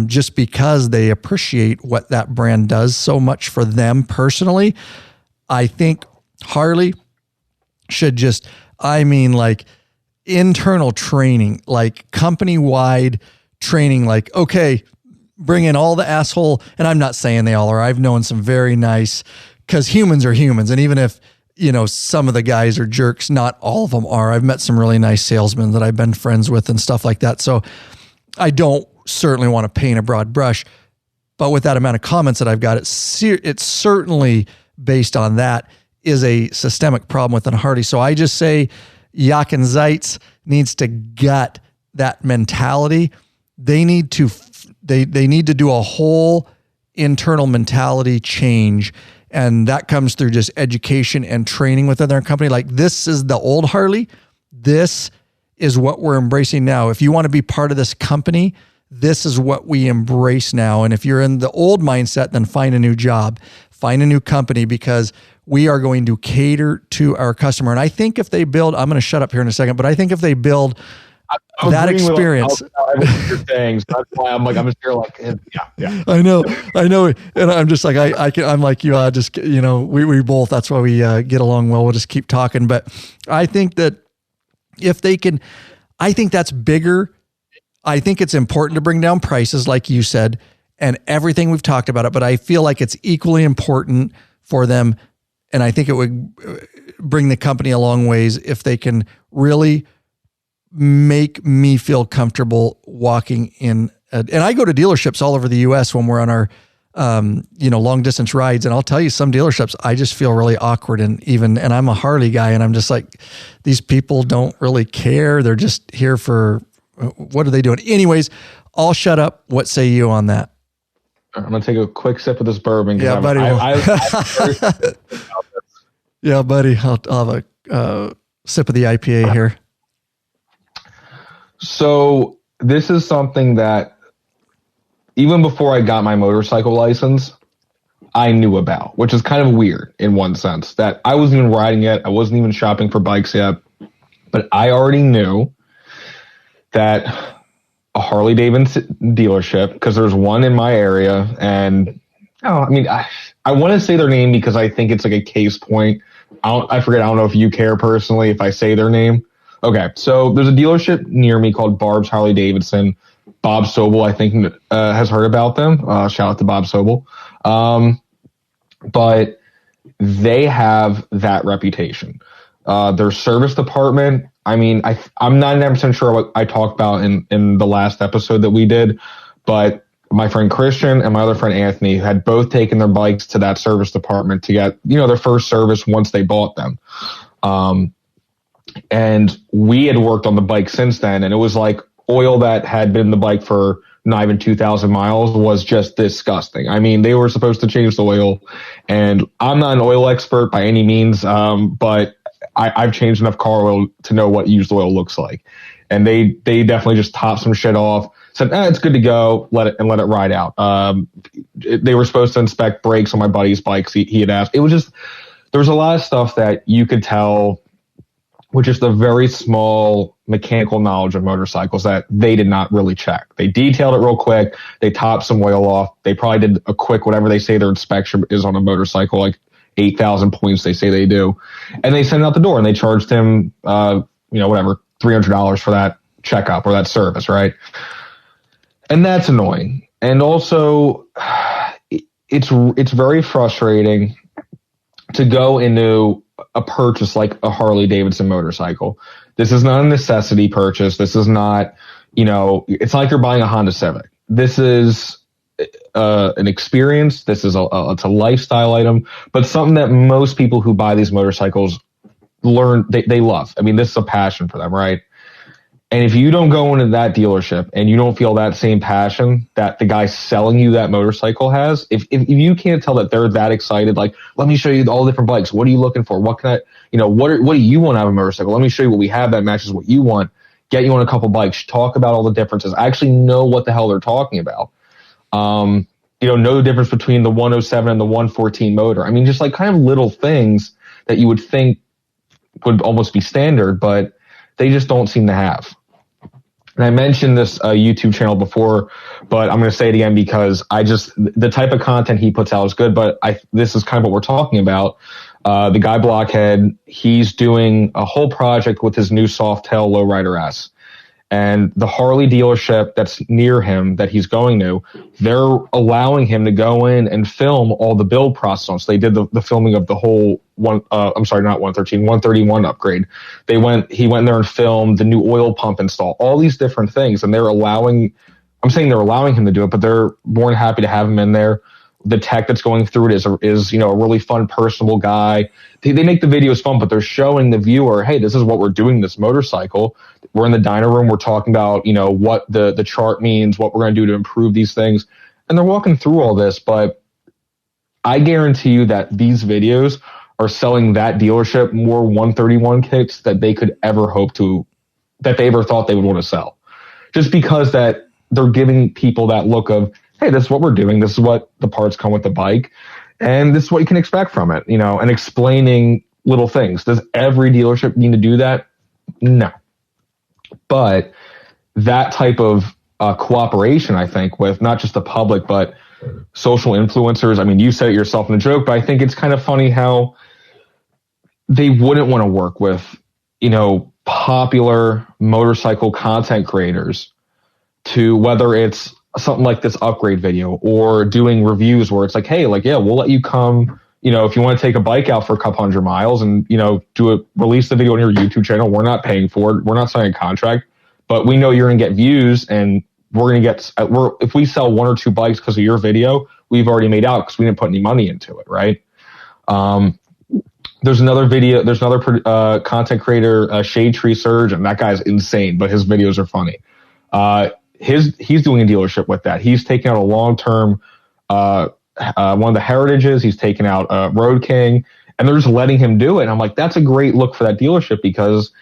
just because they appreciate what that brand does so much for them personally. I think Harley should just, internal training, like company-wide training, like, okay, bring in all the asshole, and I'm not saying they all are. I've known some very nice, because humans are humans. And even if, some of the guys are jerks, not all of them are. I've met some really nice salesmen that I've been friends with and stuff like that. So I don't certainly want to paint a broad brush, but with that amount of comments that I've got, it's certainly based on that is a systemic problem within Harley. So I just say Jochen Zeitz needs to gut that mentality. They need to do a whole internal mentality change. And that comes through just education and training within their company. Like, this is the old Harley. This is what we're embracing now. If you want to be part of this company, this is what we embrace now. And if you're in the old mindset, then find a new job, find a new company, because we are going to cater to our customer. And I think if they build, I'm going to shut up here in a second, but I think if they build that experience, everything you're saying, so that's why I'm just here like, yeah. I know, and I'm just like, I'm like you, we both. That's why we get along well. We'll just keep talking. But I think that if they can, I think that's bigger. I think it's important to bring down prices, like you said, and everything we've talked about it. But I feel like it's equally important for them, and I think it would bring the company a long ways if they can really make me feel comfortable walking in. And I go to dealerships all over the U.S. when we're on our, long distance rides. And I'll tell you, some dealerships, I just feel really awkward. And I'm a Harley guy, and I'm just like, these people don't really care. They're just here for, what are they doing? Anyways, I'll shut up. What say you on that? I'm going to take a quick sip of this bourbon. Yeah, buddy. Yeah, buddy. I'll have a sip of the IPA here. So this is something that even before I got my motorcycle license, I knew about, which is kind of weird in one sense, that I wasn't even riding yet. I wasn't even shopping for bikes yet, but I already knew that a Harley-Davidson dealership, because there's one in my area, and I want to say their name because I think it's like a case point. I forget. I don't know if you care personally if I say their name. Okay, so there's a dealership near me called Barb's Harley-Davidson. Bob Sobel, I think, has heard about them. Shout out to Bob Sobel. But they have that reputation. Their service department, I'm 99% sure what I talked about in the last episode that we did, but my friend Christian and my other friend Anthony had both taken their bikes to that service department to get, their first service once they bought them. And we had worked on the bike since then, and it was like oil that had been in the bike for not even 2,000 miles was just disgusting. They were supposed to change the oil, and I'm not an oil expert by any means, but I've changed enough car oil to know what used oil looks like. And they definitely just topped some shit off, said, it's good to go, let it ride out. They were supposed to inspect brakes on my buddy's bikes. He had asked. It was just there's a lot of stuff that you could tell with just a very small mechanical knowledge of motorcycles that they did not really check. They detailed it real quick. They topped some oil off. They probably did a quick, whatever they say their inspection is on a motorcycle, like 8,000 points they say they do. And they sent it out the door and they charged him, whatever, $300 for that checkup or that service, right? And that's annoying. And also, it's very frustrating to go into a purchase like a Harley-Davidson motorcycle. This is not a necessity purchase. This is not, it's not like you're buying a Honda Civic. This is an experience. This is it's a lifestyle item, but something that most people who buy these motorcycles learn, they love. I mean, this is a passion for them, right? And if you don't go into that dealership and you don't feel that same passion that the guy selling you that motorcycle has, if you can't tell that they're that excited, like, let me show you all the different bikes. What are you looking for? What can I, what do you want out of a motorcycle? Let me show you what we have that matches what you want. Get you on a couple bikes, talk about all the differences, actually know what the hell they're talking about. Know the difference between the 107 and the 114 motor. I mean, just like kind of little things that you would think would almost be standard, but they just don't seem to have. And I mentioned this YouTube channel before, but I'm going to say it again because the type of content he puts out is good, but this is kind of what we're talking about. The guy Blockhead, he's doing a whole project with his new Softail Lowrider S. And the Harley dealership that's near him that he's going to, they're allowing him to go in and film all the build process. So they did the filming of the whole 131 upgrade. He went there and filmed the new oil pump install, all these different things. And they're allowing him to do it, but they're more than happy to have him in there. The tech that's going through it is a really fun, personable guy. They make the videos fun, but they're showing the viewer, hey, this is what we're doing this motorcycle. We're in the dyno room. We're talking about, what the chart means, what we're going to do to improve these things. And they're walking through all this, but I guarantee you that these videos are selling that dealership more 131 kits that they could ever that they ever thought they would want to sell. Just because that they're giving people that look of, hey, this is what we're doing. This is what the parts come with the bike. And this is what you can expect from it, and explaining little things. Does every dealership need to do that? No. But that type of cooperation, I think, with not just the public, but social influencers. I mean, you said it yourself in the joke, but I think it's kind of funny how they wouldn't want to work with, popular motorcycle content creators to whether it's something like this upgrade video or doing reviews where it's like, hey, like, yeah, we'll let you come, if you want to take a bike out for a couple hundred miles and, release the video on your YouTube channel. We're not paying for it. We're not signing a contract, but we know you're going to get views and if we sell one or two bikes because of your video, we've already made out because we didn't put any money into it. Right. There's another content creator, Shade Tree Surge, and that guy's insane, but his videos are funny. He's doing a dealership with that. He's taking out a long-term, one of the Heritages. He's taken out Road King, and they're just letting him do it. And I'm like, that's a great look for that dealership because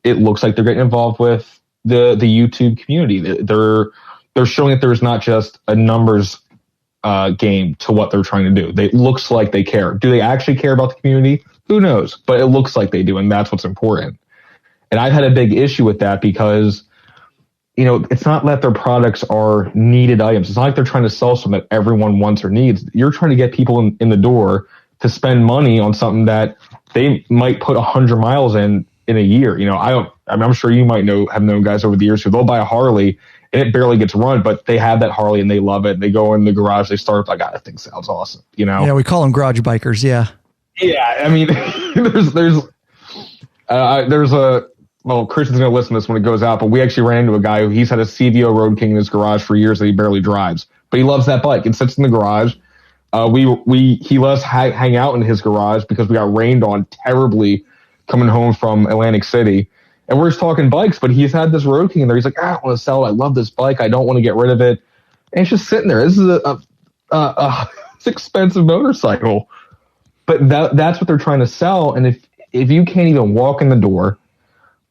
it looks like they're getting involved with the YouTube community. They're showing that there's not just a numbers game to what they're trying to do. It looks like they care. Do they actually care about the community? Who knows? But it looks like they do, and that's what's important. And I've had a big issue with that because it's not that their products are needed items. It's not like they're trying to sell something that everyone wants or needs. You're trying to get people in the door to spend money on something that they might put 100 miles in a year. I'm sure you might have known guys over the years who they'll buy a Harley and it barely gets run, but they have that Harley and they love it. They go in the garage, they start like, that thing sounds awesome. Yeah, we call them garage bikers. Yeah. Yeah. I mean, there's a, well, Christian's going to listen to this when it goes out, but we actually ran into a guy he's had a CVO Road King in his garage for years that he barely drives, but he loves that bike. It sits in the garage. He lets us hang out in his garage because we got rained on terribly coming home from Atlantic City. And we're just talking bikes, but he's had this Road King in there. He's like, I want to sell it. I love this bike. I don't want to get rid of it. And it's just sitting there. This is it's expensive motorcycle, but that's what they're trying to sell. And if you can't even walk in the door,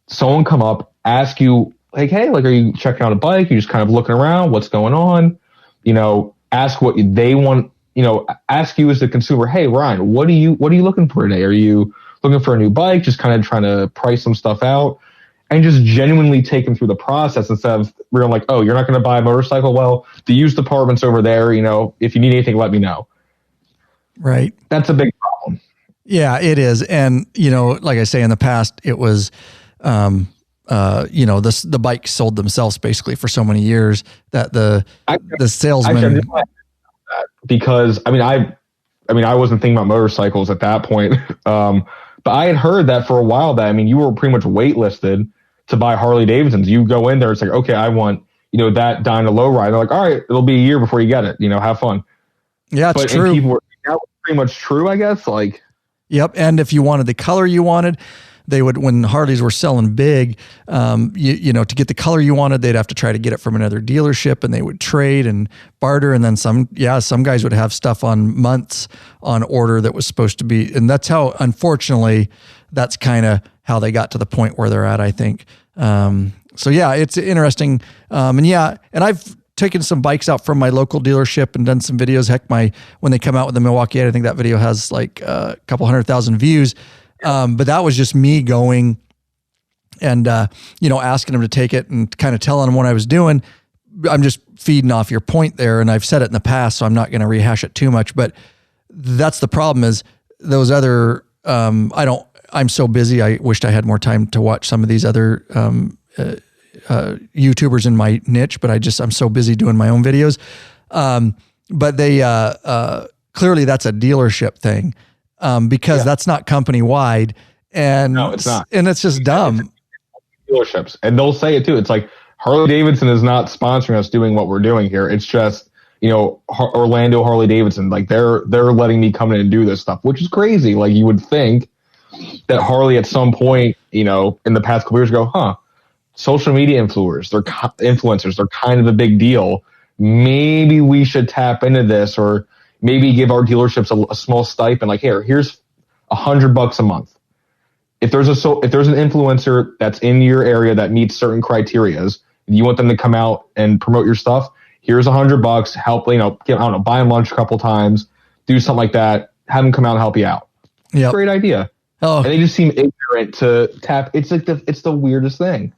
someone come up, ask you, like, hey, like, are you checking out a bike? You're just kind of looking around. What's going on? Ask what they want ask you as the consumer, hey, Ryan, what are you looking for today? Are you looking for a new bike? Just kind of trying to price some stuff out and just genuinely take them through the process instead of we're like, oh, you're not going to buy a motorcycle? Well, the used department's over there. If you need anything, let me know. Right. That's a big problem. Yeah, it is. And, like I say, in the past, it was, the bikes sold themselves basically for so many years that the salesman. Because I wasn't thinking about motorcycles at that point. But I had heard that for a while that, you were pretty much waitlisted to buy Harley-Davidsons. You go in there, it's like, okay, I want, that Dyna Lowrider. They're like, all right, it'll be a year before you get it, have fun. Yeah, it's true. That was pretty much true, I guess. Yep. And if you wanted the color you wanted, they would, when Harleys were selling big, to get the color you wanted, they'd have to try to get it from another dealership, and they would trade and barter. And then some guys would have stuff on months on order that was supposed to be. And that's how, unfortunately, that's kind of how they got to the point where they're at, I think. So yeah, it's interesting. And I've taken some bikes out from my local dealership and done some videos. Heck, when they come out with the Milwaukee 8, I think that video has like a couple 100,000 views. But that was just me going and, asking them to take it and kind of telling them what I was doing. I'm just feeding off your point there. And I've said it in the past, so I'm not going to rehash it too much, but that's the problem is those other, I'm so busy. I wished I had more time to watch some of these other, YouTubers in my niche, but I'm so busy doing my own videos. But they, clearly that's a dealership thing. Because that's not company wide, and no, it's not, and it's just dumb. Dealerships, and they'll say it too. It's like Harley-Davidson is not sponsoring us doing what we're doing here. It's just Orlando Harley-Davidson, like they're letting me come in and do this stuff, which is crazy. Like you would think that Harley at some point, in the past couple years go, social media influencers, they're kind of a big deal. Maybe we should tap into this, or maybe give our dealerships a small stipend. Like, here's $100 a month. If there's an influencer that's in your area that meets certain criterias, you want them to come out and promote your stuff, here's $100. Help, buy them lunch a couple times, do something like that. Have them come out and help you out. Yeah, great idea. Oh, and they just seem ignorant to tap. It's like it's the weirdest thing.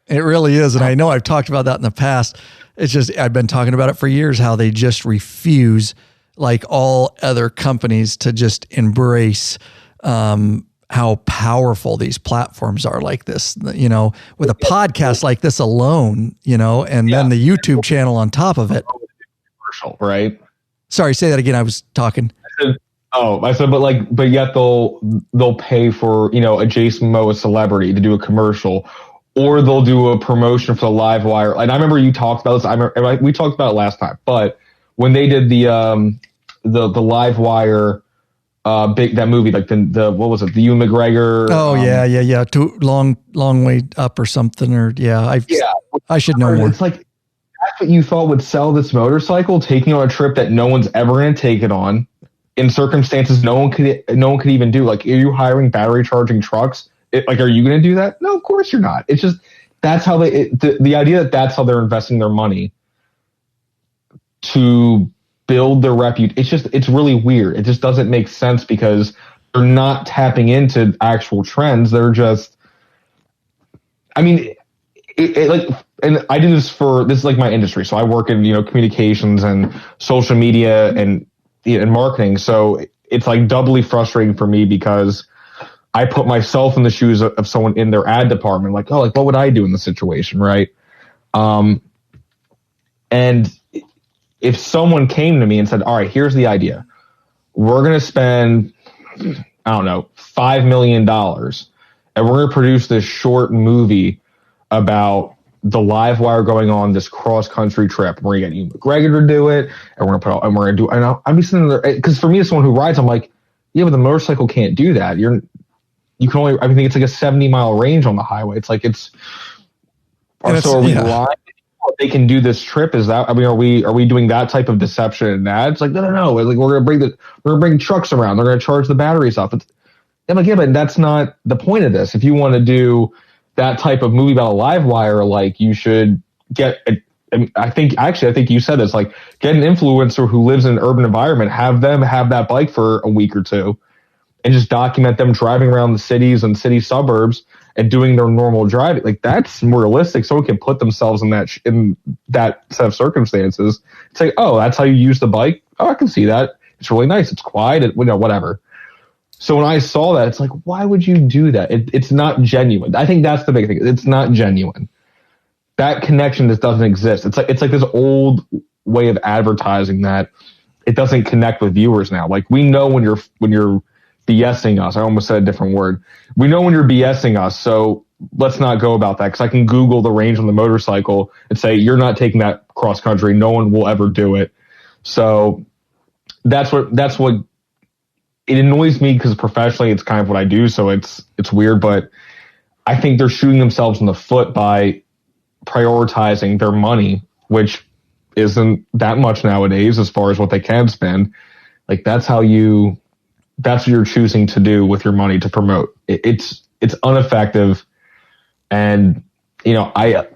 It really is, and I know I've talked about that in the past. It's just I've been talking about it for years. How they just refuse, like all other companies, to just embrace how powerful these platforms are like this, with a podcast like this alone, and then the YouTube channel on top of it. Commercial, right? Sorry, say that again. I was talking. But yet they'll pay for, a Jason Momoa celebrity to do a commercial, or they'll do a promotion for the Livewire. And I remember you talked about this. We talked about it last time, but when they did the Livewire, that movie, like the what was it? The Ewan McGregor. Oh yeah. Too long way up or something, or I should know more. It's like that's what you thought would sell this motorcycle, taking on a trip that no one's ever going to take it on, in circumstances no one could even do. Like, are you hiring battery charging trucks? Are you going to do that? No, of course you're not. It's just that's how the idea that's how they're investing their money to build their reputation. It's really weird. It just doesn't make sense because they're not tapping into actual trends. They're just, and I do this this is like my industry. So I work in, communications and social media and marketing. So it's like doubly frustrating for me because I put myself in the shoes of someone in their ad department. Like, what would I do in the situation? Right. And if someone came to me and said, all right, here's the idea. We're going to spend, I don't know, $5 million, and we're going to produce this short movie about the Livewire going on this cross-country trip. We're going to get Ewan McGregor to do it, and we're going to do, and I'll be sitting there, because for me, as someone who rides, I'm like, yeah, but the motorcycle can't do that. You can only, I think it's like a 70-mile range on the highway. It's like, so are we blind? They can do this trip. Is that, are we doing that type of deception and ads? Like, no. Like, we're going to bring trucks around. They're going to charge the batteries off. But that's not the point of this. If you want to do that type of movie about a Livewire, like, you should get I think you said this, like, get an influencer who lives in an urban environment, have them have that bike for a week or two and just document them driving around the cities and city suburbs and doing their normal driving. Like, that's more realistic. Someone can put themselves in that set of circumstances. It's like, oh, that's how you use the bike. Oh, I can see that. It's really nice. It's quiet. Whatever. So when I saw that, it's like, why would you do that? It's not genuine. I think that's the big thing. It's not genuine. That connection just doesn't exist. It's like this old way of advertising that it doesn't connect with viewers now. Like, we know when you're BSing us. I almost said a different word. We know when you're BSing us, so let's not go about that, because I can Google the range on the motorcycle and say, you're not taking that cross country. No one will ever do it. So that's what it annoys me, because professionally it's kind of what I do. So it's weird, but I think they're shooting themselves in the foot by prioritizing their money, which isn't that much nowadays as far as what they can spend. Like, that's what you're choosing to do with your money to promote. It's ineffective. And, I,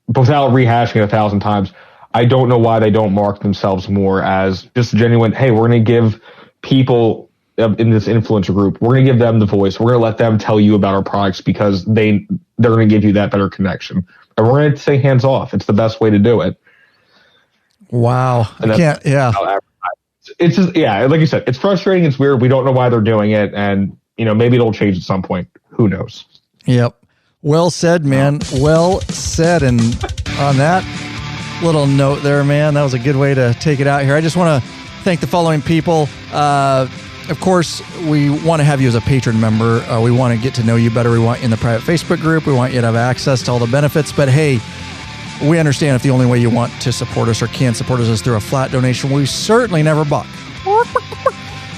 without rehashing it 1,000 times, I don't know why they don't market themselves more as just genuine. Hey, we're going to give people in this influencer group, we're going to give them the voice. We're going to let them tell you about our products, because they're going to give you that better connection. And we're going to stay hands off. It's the best way to do it. Wow. I can't. Yeah. It's just, like you said, it's frustrating. It's weird. We don't know why they're doing it. And, maybe it'll change at some point. Who knows? Yep. Well said, man. Well said. And on that little note there, man, that was a good way to take it out here. I just want to thank the following people. Of course, we want to have you as a patron member. We want to get to know you better. We want you in the private Facebook group. We want you to have access to all the benefits. But hey, we understand if the only way you want to support us or can support us is through a flat donation. We certainly never buck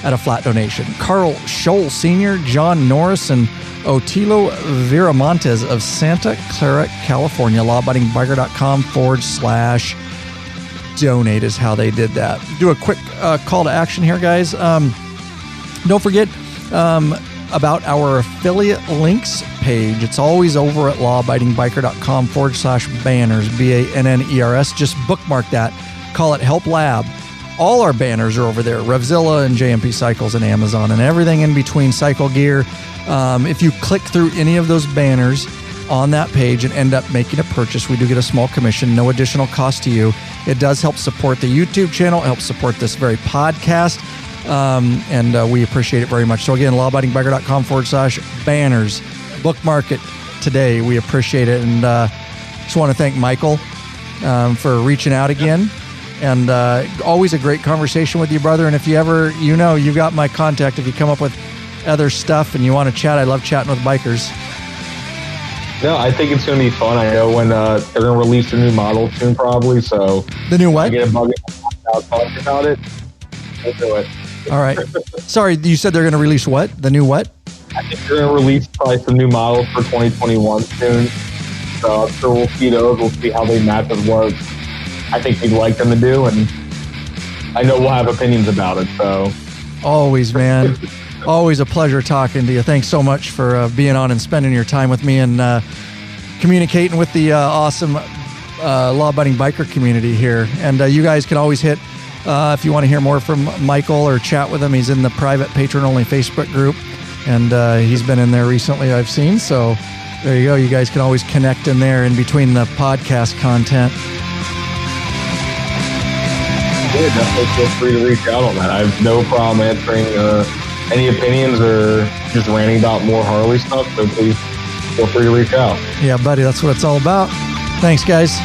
at a flat donation. Carl Scholl Sr., John Norris, and Otilo Viramontes of Santa Clara, California. lawabidingbiker.com/donate is how they did that. Do a quick call to action here, guys. Don't forget about our affiliate links page. It's always over at lawabidingbiker.com/banners, BANNERS. Just bookmark that. Call it Help Lab. All our banners are over there. Revzilla and JMP Cycles and Amazon and everything in between, Cycle Gear. If you click through any of those banners on that page and end up making a purchase, we do get a small commission, no additional cost to you. It does help support the YouTube channel, it helps support this very podcast. And we appreciate it very much. So again, lawabidingbiker.com/banners. Bookmark it today. We appreciate it. And just want to thank Michael for reaching out again. And always a great conversation with you, brother. And if you ever, you've got my contact. If you come up with other stuff and you want to chat, I love chatting with bikers. No, I think it's going to be fun. I know when they're going to release a new model soon, probably. So the new what? I get a bug out talking about it. We'll do it. All right. Sorry, you said they're going to release what? The new what? I think they're going to release probably some new models for 2021 soon. So I'm sure we'll see those. We'll see how they match with what I think we'd like them to do. And I know we'll have opinions about it. So always, man. Always a pleasure talking to you. Thanks so much for being on and spending your time with me and communicating with the awesome law-abiding biker community here. And you guys can always hit, if you want to hear more from Michael or chat with him, he's in the private patron-only Facebook group. And he's been in there recently, I've seen. So there you go. You guys can always connect in there in between the podcast content. Yeah, definitely feel free to reach out on that. I have no problem answering any opinions or just ranting about more Harley stuff, so please feel free to reach out. Yeah, buddy, that's what it's all about. Thanks, guys.